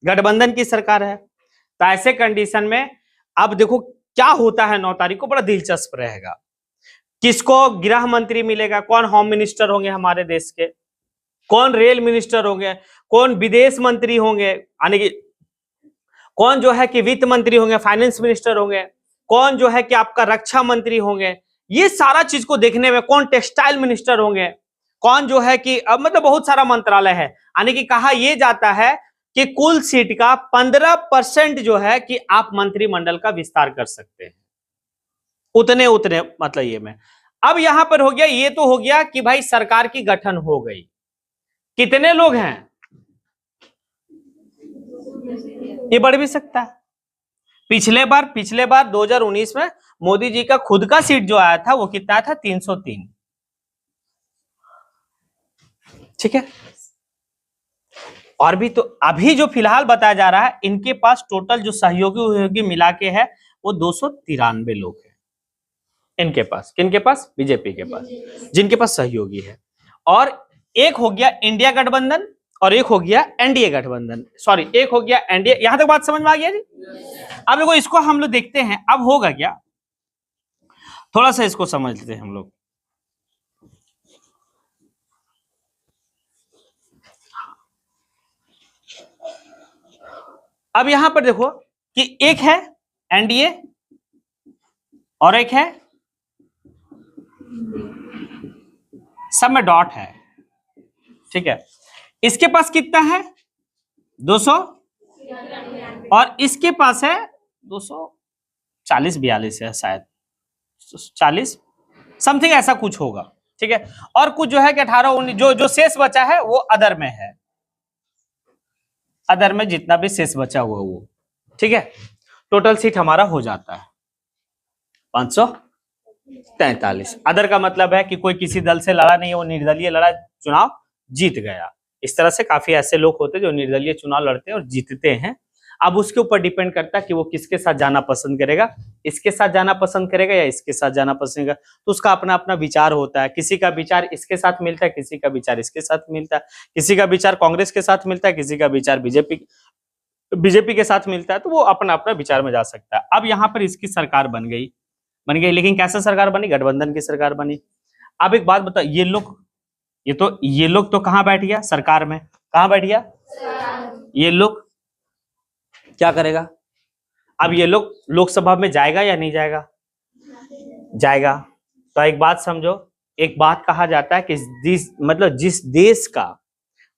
गठबंधन की सरकार है। तो ऐसे कंडीशन में अब देखो क्या होता है 9 तारीख को, बड़ा दिलचस्प रहेगा। किसको गृह मंत्री मिलेगा, कौन होम मिनिस्टर होंगे हमारे देश के, कौन रेल मिनिस्टर होंगे, कौन विदेश मंत्री होंगे, यानी कि कौन जो है कि वित्त मंत्री होंगे, फाइनेंस मिनिस्टर होंगे, कौन जो है कि आपका रक्षा मंत्री होंगे। ये सारा चीज को देखने में कौन टेक्सटाइल मिनिस्टर होंगे, कौन जो है कि अब मतलब बहुत सारा मंत्रालय है। यानी कि कहा यह जाता है कि कुल सीट का 15% जो है कि आप मंत्रिमंडल का विस्तार कर सकते हैं, उतने मतलब ये में। अब यहां पर हो गया, ये तो हो गया कि भाई सरकार की गठन हो गई। कितने लोग हैं? ये बढ़ भी सकता है। पिछले बार 2019 में मोदी जी का खुद का सीट जो आया था वो कितना था? 303। ठीक है। और भी तो अभी जो फिलहाल बताया जा रहा है, इनके पास टोटल जो सहयोगी मिला के है वो 293 लोग हैं इनके पास। किनके पास? बीजेपी के पास, जिनके पास सहयोगी है। और एक हो गया इंडिया गठबंधन और एक हो गया एनडीए गठबंधन, सॉरी एक हो गया एनडीए। यहां तक बात समझ में आ गया जी? अब देखो इसको हम लोग देखते हैं अब होगा क्या, थोड़ा सा इसको समझ लेते हैं हम लोग। अब यहां पर देखो कि एक है एनडीए और एक है, सब में डॉट है। ठीक है। इसके पास कितना है? 200 और इसके पास है 240-42 है शायद, 40 समथिंग ऐसा कुछ होगा। ठीक है। और कुछ जो है कि 18-19 जो शेष बचा है वो अदर में है, अदर में जितना भी शेष बचा हुआ वो। ठीक है। टोटल सीट हमारा हो जाता है 543। अदर का मतलब है कि कोई किसी दल से लड़ा नहीं है, वो निर्दलीय लड़ा, चुनाव जीत गया। इस तरह से काफी ऐसे लोग होते हैं जो निर्दलीय चुनाव लड़ते हैं और जीतते हैं। अब उसके ऊपर डिपेंड करता है कि वो किसके साथ जाना पसंद करेगा, इसके साथ जाना पसंद करेगा या इसके साथ जाना पसंद करेगा। तो उसका अपना अपना विचार होता है। किसी का विचार इसके साथ मिलता है, किसी का विचार इसके साथ मिलता है, किसी का विचार कांग्रेस के साथ मिलता है, किसी का विचार बीजेपी के साथ मिलता है। तो वो अपना अपना विचार में जा सकता है। अब यहाँ पर इसकी सरकार बन गई, बन गई, लेकिन कैसा सरकार बनी? गठबंधन की सरकार बनी। अब एक बात बताओ, ये लोग तो कहां बैठ गया? सरकार में। कहां बैठ गया? ये लोग क्या करेगा? अब ये लोग लोकसभा में जाएगा या नहीं जाएगा? जाएगा। तो एक बात समझो, एक बात कहा जाता है कि जिस देश का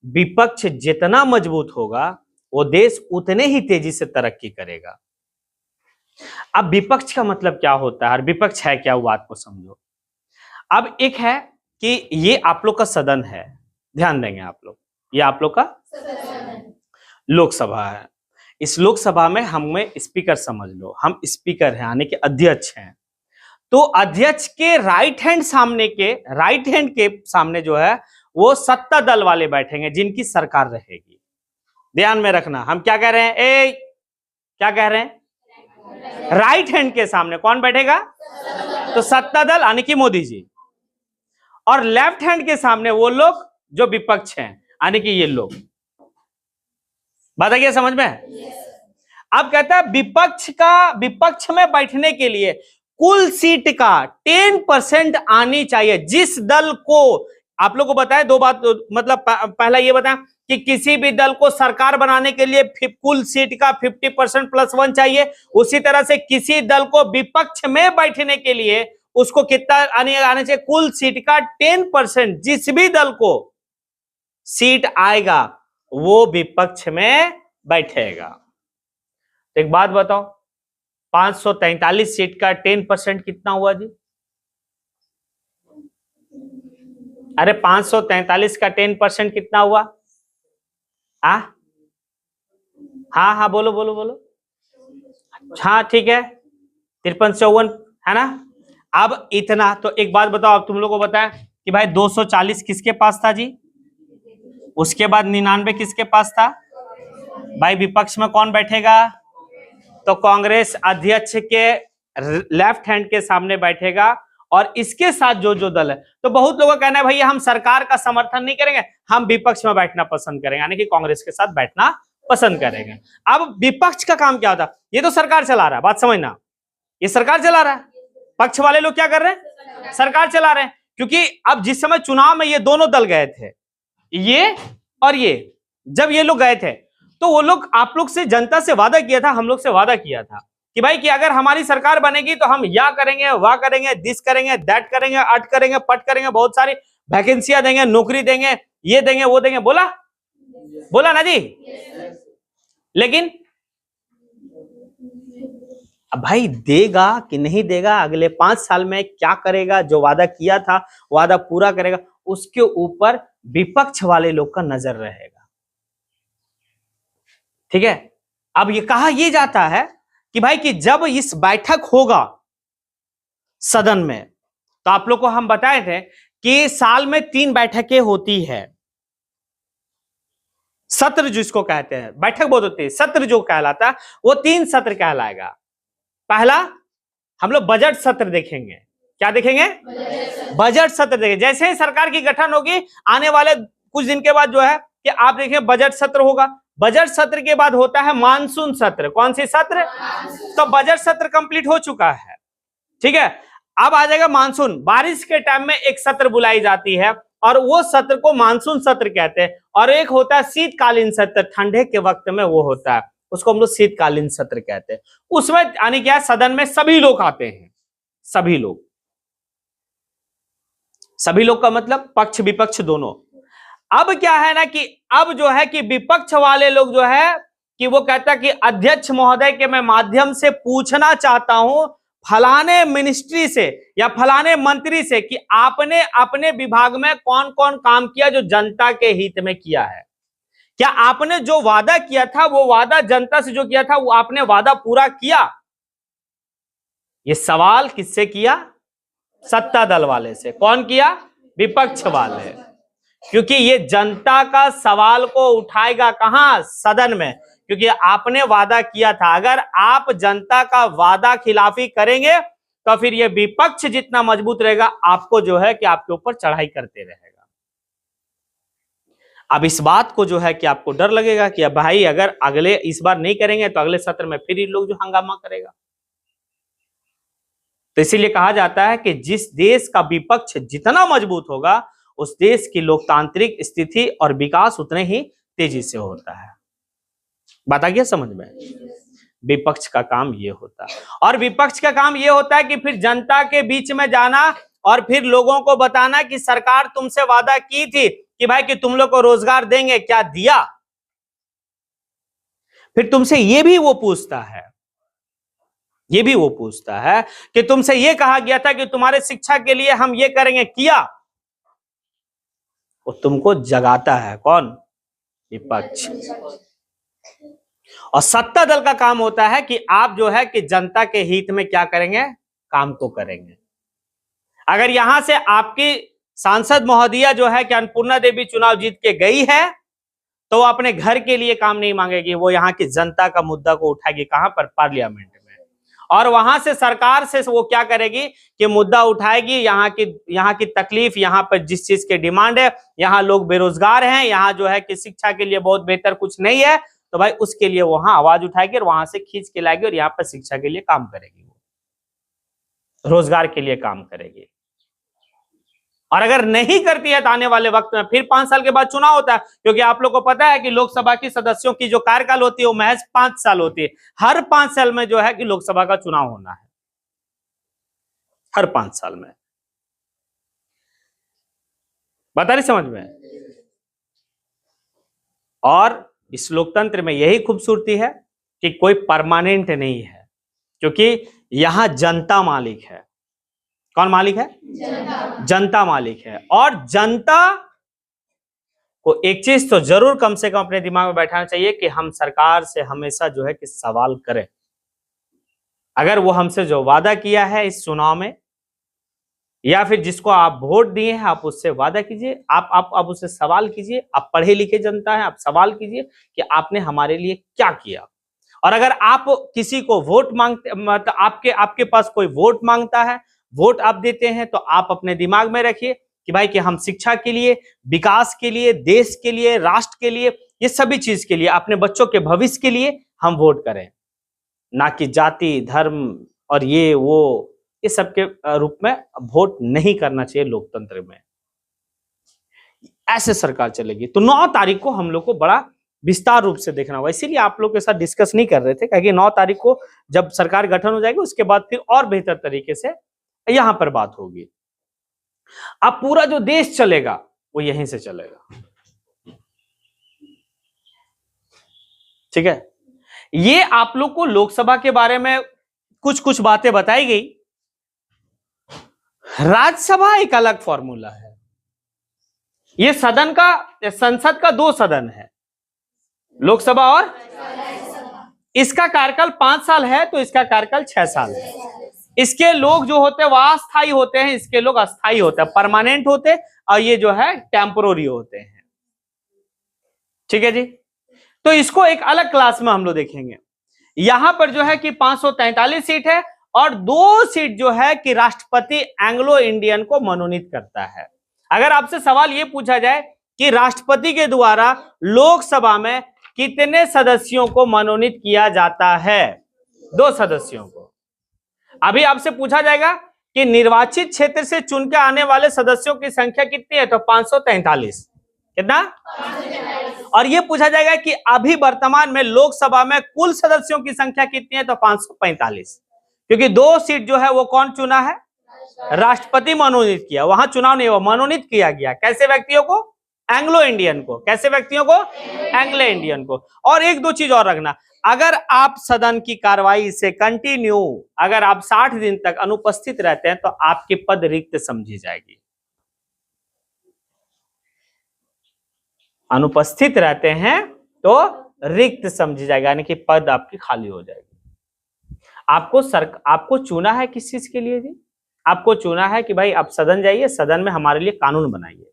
विपक्ष जितना मजबूत होगा वो देश उतने ही तेजी से तरक्की करेगा। अब विपक्ष का मतलब क्या होता है और विपक्ष है क्या, वो बात को समझो। अब एक है कि ये आप लोग का सदन है, ध्यान देंगे आप लोग, ये आप लोग का लोकसभा है। इस लोकसभा में हमें स्पीकर समझ लो, हम स्पीकर हैं यानी कि अध्यक्ष हैं। तो अध्यक्ष के राइट हैंड के सामने जो है वो सत्ता दल वाले बैठेंगे जिनकी सरकार रहेगी। ध्यान में रखना, हम क्या कह रहे हैं? क्या कह रहे हैं? राइट हैंड के सामने कौन बैठेगा? तो सत्ता दल यानी कि मोदी जी। और लेफ्ट हैंड के सामने वो लोग जो विपक्ष हैं यानी कि ये लोग। बात आ गया समझ में? अब कहता है विपक्ष में बैठने के लिए कुल सीट का 10% आनी चाहिए। जिस दल को, आप लोग को बताया दो बात, मतलब पहला ये बताया कि किसी भी दल को सरकार बनाने के लिए कुल सीट का 50% +1 चाहिए। उसी तरह से किसी दल को विपक्ष में बैठने के लिए उसको कितना आने चाहिए? कुल सीट का 10%। जिस भी दल को सीट आएगा वो विपक्ष में बैठेगा। तो एक बात बताओ, 543 सीट का 10% कितना हुआ जी? अरे 543 का 10% कितना हुआ? हाँ बोलो बोलो बोलो। हाँ ठीक है, 5354 है ना। अब इतना, तो एक बात बताओ, अब तुम लोग को बताया कि भाई 240 किसके पास था जी? उसके बाद 99 किसके पास था? भाई विपक्ष में कौन बैठेगा? तो कांग्रेस अध्यक्ष के लेफ्ट हैंड के सामने बैठेगा और इसके साथ जो दल है। तो बहुत लोगों का कहना है भैया हम सरकार का समर्थन नहीं करेंगे, हम विपक्ष में बैठना पसंद करेंगे, यानी कि कांग्रेस के साथ बैठना पसंद करेंगे। अब विपक्ष का काम क्या होता? ये तो सरकार चला रहा है, बात समझना, ये सरकार चला रहा है। पक्ष वाले लोग क्या कर रहे हैं? सरकार चला रहे हैं। क्योंकि अब जिस समय चुनाव में ये दोनों दल गए थे, ये और ये, जब ये लोग गए थे तो वो लोग आप लोग से, जनता से वादा किया था, हम लोग से वादा किया था कि भाई कि अगर हमारी सरकार बनेगी तो हम या करेंगे, वाह करेंगे, दिस करेंगे, दैट करेंगे, अट करेंगे, पट करेंगे, बहुत सारी वैकेंसियां देंगे, नौकरी देंगे, ये देंगे, वो देंगे। बोला ना जी? लेकिन अब भाई देगा कि नहीं देगा, अगले 5 साल में क्या करेगा, जो वादा किया था वादा पूरा करेगा, उसके ऊपर विपक्ष वाले लोग का नजर रहेगा। ठीक है। अब ये कहा यह जाता है कि भाई कि जब इस बैठक होगा सदन में, तो आप लोग को हम बताए थे कि साल में 3 बैठकें होती है। सत्र जिसको कहते हैं, बैठक बहुत होती है, सत्र जो कहलाता है वो 3 सत्र कहलाएगा। पहला हम लोग बजट सत्र देखेंगे। क्या देखेंगे? बजट सत्र देखेंगे। जैसे ही सरकार की गठन होगी, आने वाले कुछ दिन के बाद जो है कि आप देखें बजट सत्र होगा। बजट सत्र के बाद होता है मानसून सत्र। कौन सी सत्र? तो बजट सत्र कंप्लीट हो चुका है, ठीक है। अब आ जाएगा मानसून। बारिश के टाइम में एक सत्र बुलाई जाती है और वो सत्र को मानसून सत्र कहते हैं। और एक होता है शीतकालीन सत्र, ठंडे के वक्त में वो होता है, उसको हम लोग शीतकालीन सत्र कहते हैं। उसमें यानी क्या, सदन में सभी लोग आते हैं, सभी लोग का मतलब पक्ष विपक्ष दोनों। अब क्या है ना कि अब जो है कि विपक्ष वाले लोग जो है कि वो कहता कि अध्यक्ष महोदय के मैं माध्यम से पूछना चाहता हूं फलाने मिनिस्ट्री से या फलाने मंत्री से कि आपने अपने विभाग में कौन कौन काम किया जो जनता के हित में किया है। क्या आपने जो वादा किया था वो वादा जनता से जो किया था वो आपने वादा पूरा किया? ये सवाल किससे किया? सत्ता दल वाले से। कौन किया? विपक्ष वाले। क्योंकि ये जनता का सवाल को उठाएगा कहां? सदन में। क्योंकि आपने वादा किया था। अगर आप जनता का वादा खिलाफी करेंगे तो फिर ये विपक्ष जितना मजबूत रहेगा, आपको जो है कि आपके ऊपर चढ़ाई करते रहेगा। अब इस बात को जो है कि आपको डर लगेगा कि अब भाई अगर अगले इस बार नहीं करेंगे तो अगले सत्र में फिर ये लोग जो हंगामा करेगा। तो इसीलिए कहा जाता है कि जिस देश का विपक्ष जितना मजबूत होगा उस देश की लोकतांत्रिक स्थिति और विकास उतने ही तेजी से होता है। बात आ गया समझ में? विपक्ष का काम ये होता है, और विपक्ष का काम ये होता है कि फिर जनता के बीच में जाना और फिर लोगों को बताना कि सरकार तुमसे वादा की थी कि भाई कि तुम लोग को रोजगार देंगे, क्या दिया? फिर तुमसे ये भी वो पूछता है, ये भी वो पूछता है कि तुमसे ये कहा गया था कि तुम्हारे शिक्षा के लिए हम ये करेंगे, किया? वो तुमको जगाता है कौन? विपक्ष। और सत्ता दल का काम होता है कि आप जो है कि जनता के हित में क्या करेंगे? काम को करेंगे। अगर यहां से आपकी सांसद महोदया जो है कि अन्नपूर्णा देवी चुनाव जीत के गई है तो वो अपने घर के लिए काम नहीं मांगेगी, वो यहाँ की जनता का मुद्दा को उठाएगी। कहां पर? पार्लियामेंट में। और वहां से सरकार से वो क्या करेगी कि मुद्दा उठाएगी, यहाँ की तकलीफ, यहाँ पर जिस चीज की डिमांड है, यहाँ लोग बेरोजगार हैं, यहाँ जो है कि शिक्षा के लिए बहुत बेहतर कुछ नहीं है, तो भाई उसके लिए वहां आवाज उठाएगी और वहां से खींच के लाएगी और यहाँ पर शिक्षा के लिए काम करेगी, वो रोजगार के लिए काम करेगी। और अगर नहीं करती है तो आने वाले वक्त में फिर 5 साल के बाद चुनाव होता है, क्योंकि आप लोग को पता है कि लोकसभा की सदस्यों की जो कार्यकाल होती है वो महज 5 साल होती है। हर 5 साल में जो है कि लोकसभा का चुनाव होना है, हर 5 साल में। बता रही समझ में? और इस लोकतंत्र में यही खूबसूरती है कि कोई परमानेंट नहीं है, क्योंकि यहां जनता मालिक है। कौन मालिक है? जनता मालिक है। और जनता को एक चीज तो जरूर कम से कम अपने दिमाग में बैठाना चाहिए कि हम सरकार से हमेशा जो है कि सवाल करें। अगर वो हमसे जो वादा किया है इस चुनाव में, या फिर जिसको आप वोट दिए हैं, आप उससे वादा कीजिए, आप उससे सवाल कीजिए। आप पढ़े लिखे जनता है, आप सवाल कीजिए कि आपने हमारे लिए क्या किया। और अगर आप किसी को वोट मांगते, मतलब आपके पास कोई वोट मांगता है, वोट आप देते हैं, तो आप अपने दिमाग में रखिए कि भाई कि हम शिक्षा के लिए, विकास के लिए, देश के लिए, राष्ट्र के लिए, ये सभी चीज के लिए, अपने बच्चों के भविष्य के लिए हम वोट करें, ना कि जाति, धर्म और ये वो, इस सब के रूप में वोट नहीं करना चाहिए लोकतंत्र में। ऐसे सरकार चलेगी। तो 9 तारीख को हम लोग को बड़ा विस्तार रूप से देखना होगा, इसीलिए आप लोग के साथ डिस्कस नहीं कर रहे थे, क्योंकि 9 तारीख को जब सरकार गठन हो जाएगी उसके बाद फिर और बेहतर तरीके से यहां पर बात होगी। अब पूरा जो देश चलेगा वो यहीं से चलेगा, ठीक है? ये आप लोग को लोकसभा के बारे में कुछ बातें बताई गई। राज्यसभा एक अलग फॉर्मूला है। ये संसद का 2 सदन है, लोकसभा और इसका कार्यकाल 5 साल है, तो इसका कार्यकाल 6 साल है। इसके लोग जो होते हैं वो अस्थायी होते हैं, इसके लोग अस्थायी होते हैं, परमानेंट होते हैं, और ये जो है टेम्पोररी होते हैं, ठीक है जी? तो इसको एक अलग क्लास में हम लोग देखेंगे। यहां पर जो है कि 543 सीट है और 2 सीट जो है कि राष्ट्रपति एंग्लो इंडियन को मनोनीत करता है। अगर आपसे सवाल यह पूछा जाए कि राष्ट्रपति के द्वारा लोकसभा में कितने सदस्यों को मनोनीत किया जाता है? 2 सदस्यों को। अभी आपसे पूछा जाएगा कि निर्वाचित क्षेत्र से चुन के आने वाले सदस्यों की संख्या कितनी है, तो 543। कितना? और यह पूछा जाएगा कि अभी वर्तमान में लोकसभा में कुल सदस्यों की संख्या कितनी है, तो 545, क्योंकि 2 सीट जो है वो कौन चुना है? राष्ट्रपति मनोनीत किया। वहां चुनाव नहीं हुआ, मनोनीत किया गया। कैसे व्यक्तियों को? एंग्लो इंडियन को। कैसे व्यक्तियों को? एंग्लो इंडियन को। और 1-2 चीज और रखना, अगर आप सदन की कार्रवाई से कंटिन्यू, अगर आप 60 दिन तक अनुपस्थित रहते हैं तो आपकी पद रिक्त समझी जाएगी। अनुपस्थित रहते हैं तो रिक्त समझी जाएगा, यानी कि पद आपकी खाली हो जाएगी। आपको चुना है किस चीज के लिए जी? आपको चुना है कि भाई आप सदन जाइए, सदन में हमारे लिए कानून बनाइए,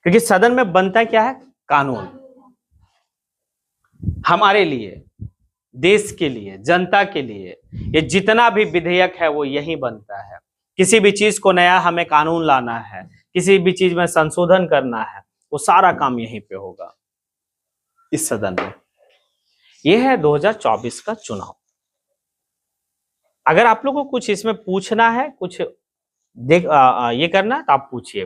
क्योंकि सदन में बनता क्या है? कानून। हमारे लिए, देश के लिए, जनता के लिए ये जितना भी विधेयक है वो यही बनता है। किसी भी चीज को नया हमें कानून लाना है, किसी भी चीज में संशोधन करना है, वो सारा काम यहीं पे होगा, इस सदन में। यह है 2024 का चुनाव। अगर आप लोगों को कुछ इसमें पूछना है, कुछ देख ये करना है तो आप पूछिए।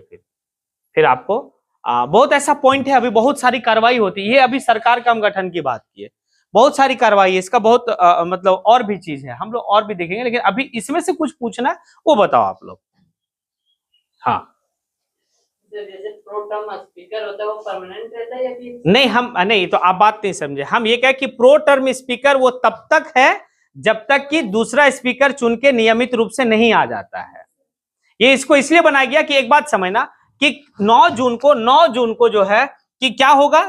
फिर आपको बहुत ऐसा पॉइंट है, अभी बहुत सारी कार्रवाई होती है। ये अभी सरकार का हम गठन की बात की है, बहुत सारी कार्रवाई है, इसका बहुत मतलब और भी चीज है, हम लोग और भी देखेंगे, लेकिन अभी इसमें से कुछ पूछना है वो बताओ आप लोग। हाँ, जैसे प्रो टर्म स्पीकर होता है वो परमानेंट रहता है या फिर नहीं, हम नहीं, तो आप बात नहीं समझे। हम ये कहे कि प्रो टर्म स्पीकर वो तब तक है जब तक कि दूसरा स्पीकर चुन के नियमित रूप से नहीं आ जाता है। ये इसको इसलिए बनाया गया कि एक बात समझना कि 9 जून को जो है कि क्या होगा,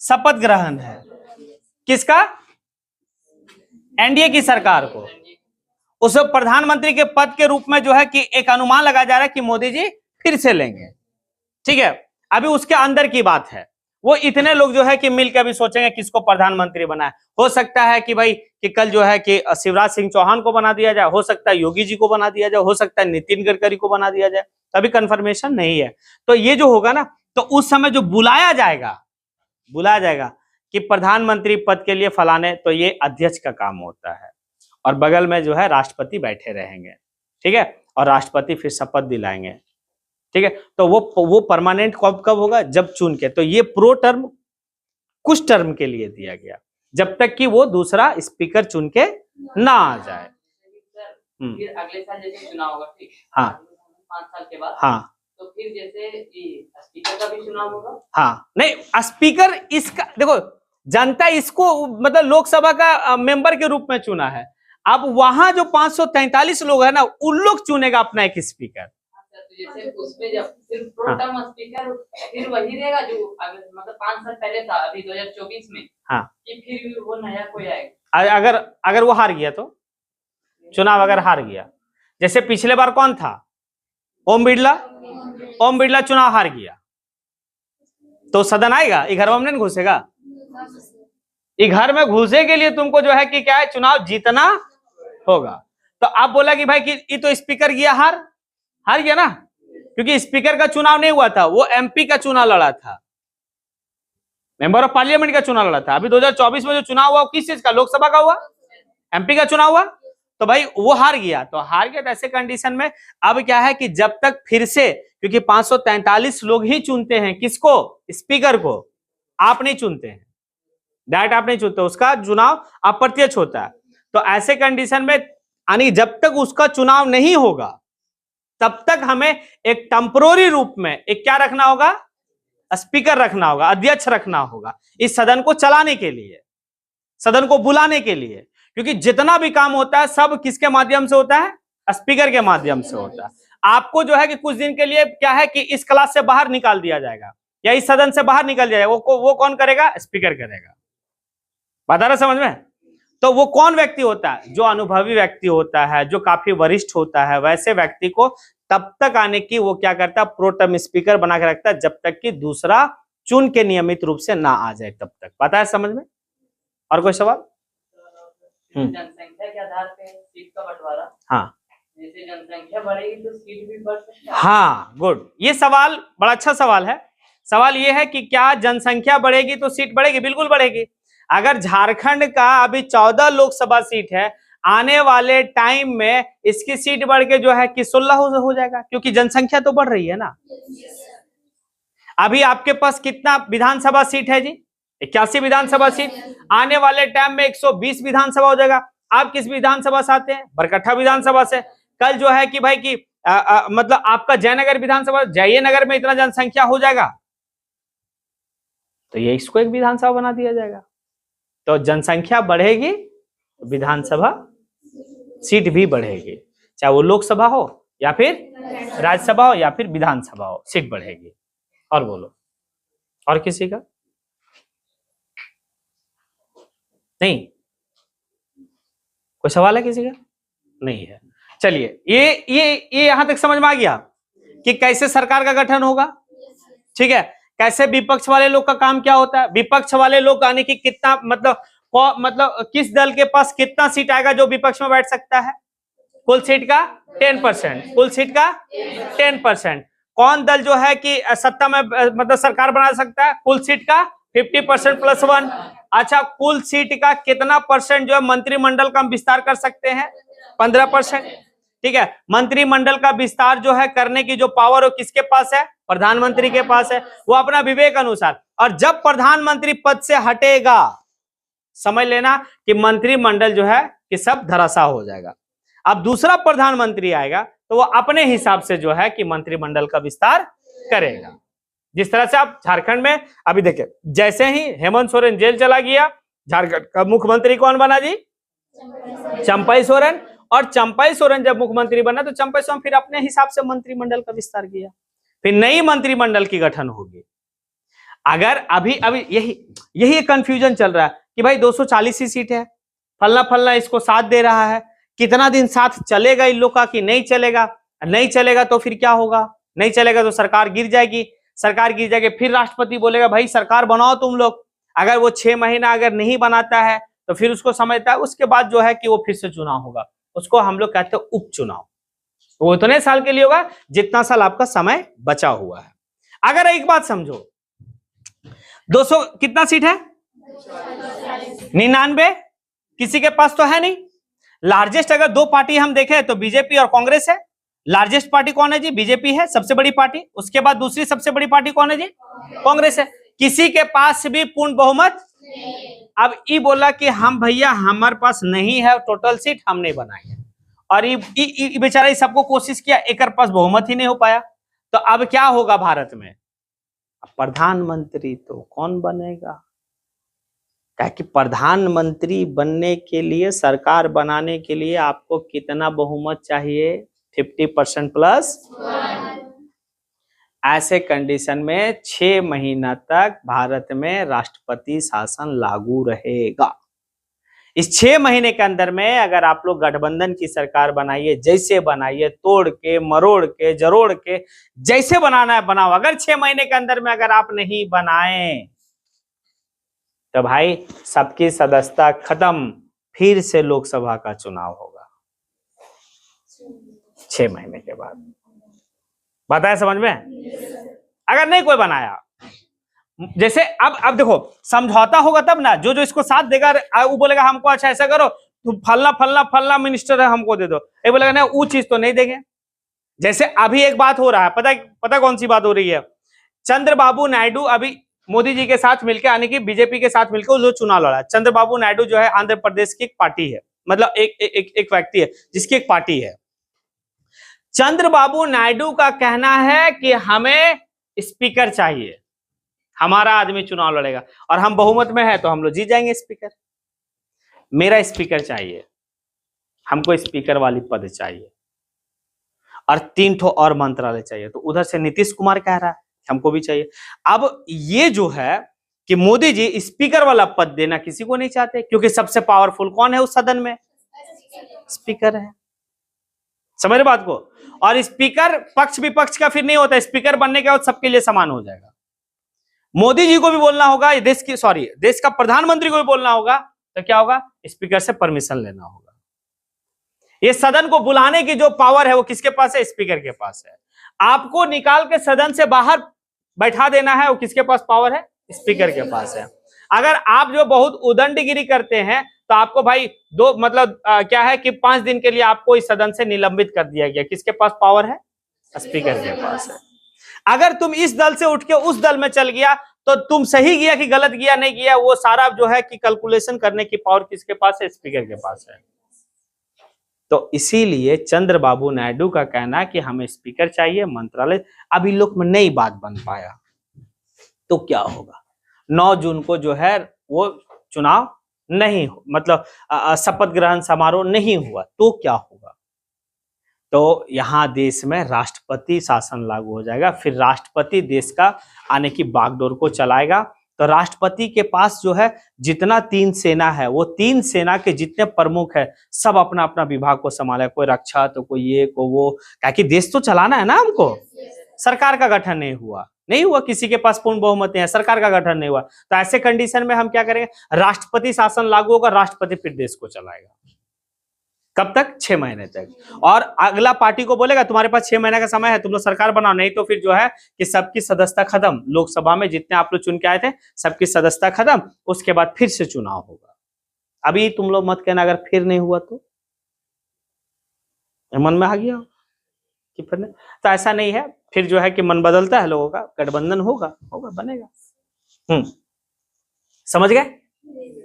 शपथ ग्रहण है। किसका? एनडीए की सरकार को। उस प्रधानमंत्री के पद के रूप में जो है कि एक अनुमान लगाया जा रहा है कि मोदी जी फिर से लेंगे। ठीक है, अभी उसके अंदर की बात है। वो इतने लोग जो है कि मिलकर अभी सोचेंगे किसको प्रधानमंत्री बनाए। हो सकता है कि भाई कि कल जो है कि शिवराज सिंह चौहान को बना दिया जाए, हो सकता है योगी जी को बना दिया जाए, हो सकता है नितिन गडकरी को बना दिया जाए, अभी कंफर्मेशन नहीं है। तो ये जो होगा ना, तो उस समय जो बुलाया जाएगा कि प्रधानमंत्री पद के लिए फलाने, तो ये अध्यक्ष का काम होता है, और बगल में जो है राष्ट्रपति बैठे रहेंगे। ठीक है, और राष्ट्रपति फिर शपथ दिलाएंगे। ठीक है, तो वो परमानेंट कब होगा, जब चुन के। तो ये प्रो टर्म कुछ टर्म के लिए दिया गया, जब तक कि वो दूसरा स्पीकर चुन के ना आ जाए। फिर अगले साल जैसे चुनाव होगा, ठीक, हाँ, 5 साल के बाद, हाँ, तो फिर जैसे स्पीकर का भी चुनाव होगा। हाँ, नहीं, स्पीकर इसका देखो, जनता इसको मतलब लोकसभा का मेंबर के रूप में चुना है। अब वहां जो 543 लोग है ना, उन लोग चुनेगा अपना एक स्पीकर। तो जैसे उसमें जब फिर प्रो टर्म स्पीकर फिर वही रहेगा जो मतलब 5 साल पहले था, अभी 2024 में, हाँ, कि फिर वो नया कोई आएगा। अगर वो हार गया, तो चुनाव अगर हार गया, जैसे पिछले बार कौन था, ओम बिरला चुनाव हार गया, तो सदन आएगा, ये घर में नहीं घुसेगा। ये घर में घुसे के लिए तुमको जो है कि क्या है, चुनाव जीतना होगा। तो आप बोला कि भाई कि ये तो स्पीकर गया हार गया ना, क्योंकि स्पीकर का चुनाव नहीं हुआ था, वो एमपी का चुनाव लड़ा था, मेंबर ऑफ पार्लियामेंट का चुनाव लड़ा था। अभी 2024 में जो चुनाव हुआ, किस चीज का, लोकसभा का हुआ, एमपी का चुनाव हुआ। तो भाई वो हार गया, तो ऐसे कंडीशन में अब क्या है कि जब तक फिर से, क्योंकि 543 लोग ही चुनते हैं किसको, स्पीकर को, आप नहीं चुनते हैं, डायरेक्ट आप नहीं चुनते, उसका चुनाव अप्रत्यक्ष होता है। तो ऐसे कंडीशन में यानी जब तक उसका चुनाव नहीं होगा, तब तक हमें एक टेम्पररी रूप में एक क्या रखना होगा, स्पीकर रखना होगा, अध्यक्ष रखना होगा, इस सदन को चलाने के लिए, सदन को बुलाने के लिए। क्योंकि जितना भी काम होता है सब किसके माध्यम से होता है, स्पीकर के माध्यम से होता है। आपको जो है कि कुछ दिन के लिए क्या है कि इस क्लास से बाहर निकाल दिया जाएगा, या इस सदन से बाहर निकल जाएगा, वो कौन करेगा, स्पीकर करेगा। बता रहा समझ में? तो वो कौन व्यक्ति होता है, जो अनुभवी व्यक्ति होता है, जो काफी वरिष्ठ होता है, वैसे व्यक्ति को तब तक आने की वो क्या करता है, प्रो टर्म स्पीकर बना के रखता है, जब तक कि दूसरा चुन के नियमित रूप से ना आ जाए तब तक। पता है समझ में? और कोई सवाल? जनसंख्या के आधार पे सीट का बंटवारा, हाँ, जैसे जनसंख्या बढ़ेगी तो सीट भी बढ़ सकती है। हाँ, गुड, ये सवाल बड़ा अच्छा सवाल है। सवाल ये है कि क्या जनसंख्या बढ़ेगी तो सीट बढ़ेगी? बिल्कुल बढ़ेगी। अगर झारखंड का अभी 14 लोकसभा सीट है, आने वाले टाइम में इसकी सीट बढ़ के जो है कि 16 हो जाएगा, क्योंकि जनसंख्या तो बढ़ रही है ना। अभी आपके पास कितना विधानसभा सीट है जी? 81 विधानसभा सीट। आने वाले टाइम में 120 विधानसभा हो जाएगा। आप किस विधानसभा से आते हैं? बरकट्ठा विधानसभा से। कल जो है कि भाई की मतलब आपका जयनगर विधानसभा, जयनगर में इतना जनसंख्या हो जाएगा, तो ये इसको एक विधानसभा बना दिया जाएगा। तो जनसंख्या बढ़ेगी, विधानसभा सीट भी बढ़ेगी, चाहे वो लोकसभा हो या फिर राज्यसभा हो या फिर विधानसभा हो, सीट बढ़ेगी। और बोलो, और किसी का नहीं? कोई सवाल है किसी का? नहीं है। चलिए, ये यहां तक समझ में आ गया कि कैसे सरकार का गठन होगा। ठीक है, कैसे विपक्ष वाले लोग का काम क्या होता है। विपक्ष वाले लोग यानी कि कितना मतलब किस दल के पास कितना सीट आएगा जो विपक्ष में बैठ सकता है? कुल सीट का 10%, कुल सीट का 10%। कौन दल जो है कि सत्ता में मतलब सरकार बना सकता है? कुल सीट का 50% +1। अच्छा, कुल सीट का कितना परसेंट जो है मंत्रिमंडल का हम विस्तार कर सकते हैं? 15%। ठीक है, मंत्रिमंडल का विस्तार जो है करने की जो पावर वो किसके पास है? प्रधानमंत्री के पास है, वो अपना विवेक अनुसार। और जब प्रधानमंत्री पद से हटेगा, समझ लेना कि मंत्रिमंडल जो है कि सब धराशाह हो जाएगा। अब दूसरा प्रधानमंत्री आएगा तो वो अपने हिसाब से जो है कि मंत्रिमंडल का विस्तार करेगा। जिस तरह से आप झारखंड में अभी देखिए, जैसे ही हेमंत सोरेन जेल चला गया, झारखंड का मुख्यमंत्री कौन बना जी? चंपई सोरेन। और चंपई सोरेन जब मुख्यमंत्री बना तो चंपई सोरेन फिर अपने हिसाब से मंत्रिमंडल का विस्तार किया, फिर नई मंत्रिमंडल की गठन होगी। अगर अभी अभी यही कंफ्यूजन चल रहा है कि भाई 240 ही सीट है, फलना फलना इसको साथ दे रहा है, कितना दिन साथ चलेगा इन लोग का कि नहीं चलेगा? नहीं चलेगा तो फिर क्या होगा? नहीं चलेगा तो सरकार गिर जाएगी, सरकार गिर जाएगी, फिर राष्ट्रपति बोलेगा भाई सरकार बनाओ तुम लोग। अगर वो 6 महीना अगर नहीं बनाता है तो फिर उसको समझता है, उसके बाद जो है कि वो फिर से चुनाव होगा, उसको हम लोग कहते हैं उपचुनाव। वो इतने साल के लिए होगा जितना साल आपका समय बचा हुआ है। अगर एक बात समझो, 200 कितना सीट है? 99। किसी के पास तो है नहीं। लार्जेस्ट अगर दो पार्टी हम देखें तो बीजेपी और कांग्रेस है। लार्जेस्ट पार्टी कौन है जी? बीजेपी है, सबसे बड़ी पार्टी। उसके बाद दूसरी सबसे बड़ी पार्टी कौन है जी? कांग्रेस है। किसी के पास भी पूर्ण बहुमत। अब ये बोला कि हम भैया हमारे पास नहीं है टोटल सीट, हम नहीं बनाएंगे। और ये बेचारा सबको कोशिश किया, एक पास बहुमत ही नहीं हो पाया। तो अब क्या होगा भारत में? प्रधानमंत्री तो कौन बनेगा? क्या कि प्रधानमंत्री बनने के लिए, सरकार बनाने के लिए आपको कितना बहुमत चाहिए? 50% प्लस। ऐसे कंडीशन में 6 महीना तक भारत में राष्ट्रपति शासन लागू रहेगा। इस 6 महीने के अंदर में अगर आप लोग गठबंधन की सरकार बनाइए, जैसे बनाइए, तोड़ के मरोड़ के जरोड़ के जैसे बनाना है बनाओ। अगर 6 महीने के अंदर में अगर आप नहीं बनाए तो भाई सबकी सदस्यता खत्म, फिर से लोकसभा का चुनाव होगा 6 महीने के बाद। बताया समझ में? अगर नहीं कोई बनाया, जैसे अब देखो समझौता होगा तब ना, जो इसको साथ देगा वो बोलेगा हमको अच्छा ऐसा करो, तो फलना फलना फलना मिनिस्टर है हमको दे दो, ये बोलेगा नहीं वो चीज तो नहीं देंगे। जैसे अभी एक बात हो रहा है, पता कौन सी बात हो रही है? चंद्रबाबु नायडू अभी मोदी जी के साथ मिलकर, यानी कि बीजेपी के साथ मिलकर जो चुनाव लड़ा। चंद्रबाबु नायडू जो है आंध्र प्रदेश की एक पार्टी है, मतलब एक व्यक्ति है जिसकी एक पार्टी है। चंद्रबाबु नायडू का कहना है कि हमें स्पीकर चाहिए, हमारा आदमी चुनाव लड़ेगा और हम बहुमत में है तो हम लोग जीत जाएंगे स्पीकर। मेरा स्पीकर चाहिए, हमको स्पीकर वाली पद चाहिए और 3 ठो और मंत्रालय चाहिए। तो उधर से नीतीश कुमार कह रहा है हमको भी चाहिए। अब ये जो है कि मोदी जी स्पीकर वाला पद देना किसी को नहीं चाहते, क्योंकि सबसे पावरफुल कौन है उस सदन में? स्पीकर है। समझ रहे बात को? और स्पीकर पक्ष विपक्ष का फिर नहीं होता, स्पीकर बनने के बाद सबके लिए समान हो जाएगा। मोदी जी को भी बोलना होगा, देश का प्रधानमंत्री को भी बोलना होगा, तो क्या होगा? स्पीकर से परमिशन लेना होगा। ये सदन को बुलाने की जो पावर है वो किसके पास है? स्पीकर के पास है। आपको निकाल के सदन से बाहर बैठा देना है, वो किसके पास पावर है? स्पीकर के पास है। अगर आप जो बहुत उदंडगिरी करते हैं तो आपको भाई क्या है कि 5 दिन के लिए आपको इस सदन से निलंबित कर दिया गया। किसके पास पावर है? स्पीकर के पास है। अगर तुम इस दल से उठ के उस दल में चल गया तो तुम सही किया कि गलत किया नहीं किया, वो सारा जो है कि कैलकुलेशन करने की पावर किसके पास है? स्पीकर के पास है। तो इसीलिए चंद्रबाबू नायडू का कहना कि हमें स्पीकर चाहिए, मंत्रालय। अभी लोग में नई बात बन पाया तो क्या होगा? 9 जून को जो है वो चुनाव नहीं मतलब शपथ ग्रहण समारोह नहीं हुआ तो क्या होगा? तो यहां देश में राष्ट्रपति शासन लागू हो जाएगा। फिर राष्ट्रपति देश का आने की बागडोर को चलाएगा। तो राष्ट्रपति के पास जो है जितना 3 सेना है, वो 3 सेना के जितने प्रमुख है सब अपना अपना विभाग को संभाले। कोई रक्षा तो कोई ये को वो, क्या कि देश तो चलाना है ना हमको। सरकार का गठन नहीं हुआ, किसी के पास पूर्ण बहुमत नहीं है, सरकार का गठन नहीं हुआ। तो ऐसे कंडीशन में हम क्या करेंगे? राष्ट्रपति शासन लागू होगा, राष्ट्रपति फिर देश को चलाएगा। कब तक? 6 महीने तक। और अगला पार्टी को बोलेगा तुम्हारे पास 6 महीने का समय है, तुम लोग सरकार बनाओ, नहीं तो फिर जो है कि सबकी सदस्यता खत्म। लोकसभा में जितने आप लोग चुन के आए थे सबकी सदस्यता खत्म, उसके बाद फिर से चुनाव होगा। अभी तुम लोग मत कहना अगर फिर नहीं हुआ तो मन में आ गया कि फिर नहीं। तो ऐसा नहीं है, फिर जो है कि मन बदलता है लोगों का, गठबंधन होगा होगा बनेगा। समझ गए,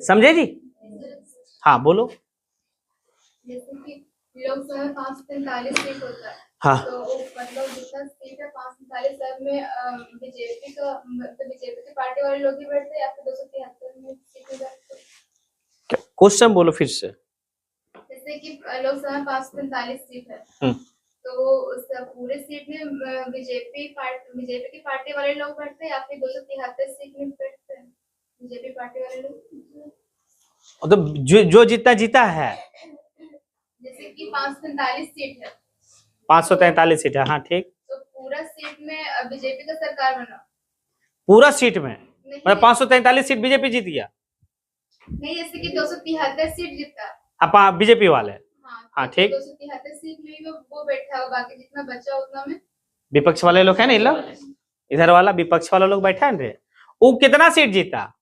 समझे जी? हाँ बोलो। जैसे कि लोकसभा में 543 सीट होता है, हाँ तो मतलब जितना सीट है 543 सब में बीजेपी का, मतलब बीजेपी की पार्टी वाले लोग ही बैठते हैं या फिर 273 में सीट में बैठते हैं? क्वेश्चन बोलो फिर से। जैसे कि लोकसभा में 543 सीट है, तो उस पूरे सीट में बीजेपी की पार्टी वाले लोग बैठते हैं या फिर 273 सीट में बैठते हैं बीजेपी पार्टी वाले लोग? तो जो जीता है। जैसे कि 543 सीट है, 543 सीट है, हाँ ठीक। तो पूरा सीट में बीजेपी का सरकार बना? पूरा सीट में नहीं, मतलब 543 सीट बीजेपी जीत गया? नहीं, जैसे कि 273 सीट जीता। हाँ बीजेपी वाले। हाँ ठीक। 273 सीट में ही वो बैठा है, बाकी जितना बचा उतना में विपक्ष वाले लोग है ना, लोग इधर वाला विपक्ष वाला लोग बैठा है। वो कितना सीट जीता?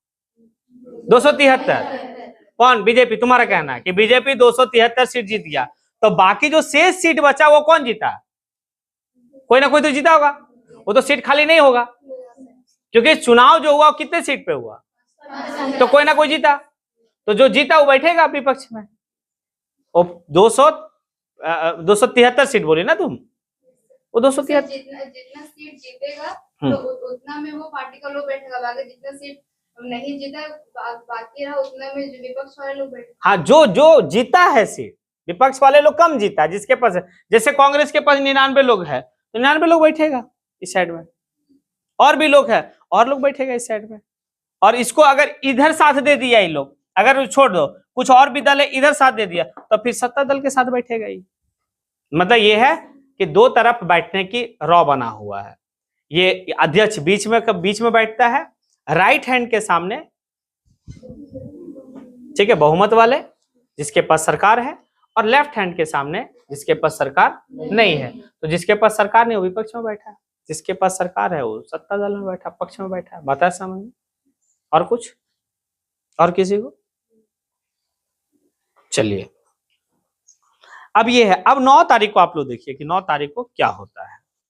273। कौन? बीजेपी। तुम्हारा कहना है कि बीजेपी 273 सीट जीत गया, तो बाकी जो शेष सीट बचा वो कौन जीता? कोई ना कोई तो जीता होगा, वो तो सीट खाली नहीं होगा, क्योंकि चुनाव जो हुआ वो कितने सीट पे हुआ, तो कोई ना कोई जीता, तो जो जीता वो बैठेगा विपक्ष में। वो 273 सीट बोली ना तुम, वो 273 जितना सीट जीतेगा तो उतना में वो पार्टी का लोग बैठेगा, बाकी जितना सीट नहीं जीता बाकी रहा उतना में विपक्ष वाले लोग बैठे। हाँ, जो जीता है सीट, विपक्ष वाले लोग कम जीता, जिसके पास है, जैसे कांग्रेस के पास 99 लोग है तो 99 लोग बैठेगा इस साइड में, और भी लोग है और लोग बैठेगा इस साइड में। और इसको अगर इधर साथ दे दिया ये लोग, अगर छोड़ दो कुछ और भी दल है इधर साथ दे दिया, तो फिर सत्ता दल के साथ बैठेगा ही। मतलब ये है कि दो तरफ बैठने की रॉ बना हुआ है। ये अध्यक्ष बीच में बैठता है, राइट हैंड के सामने, ठीक है, बहुमत वाले जिसके पास सरकार है, और लेफ्ट हैंड के सामने जिसके पास सरकार नहीं है। तो जिसके पास सरकार नहीं वो विपक्ष में बैठा है, जिसके पास सरकार है वो सत्ता दल में बैठा, पक्ष में बैठा है। बता समझ? और कुछ और किसी को? चलिए अब ये है, अब 9 तारीख को आप लोग देखिए कि 9 तारीख को क्या होता है।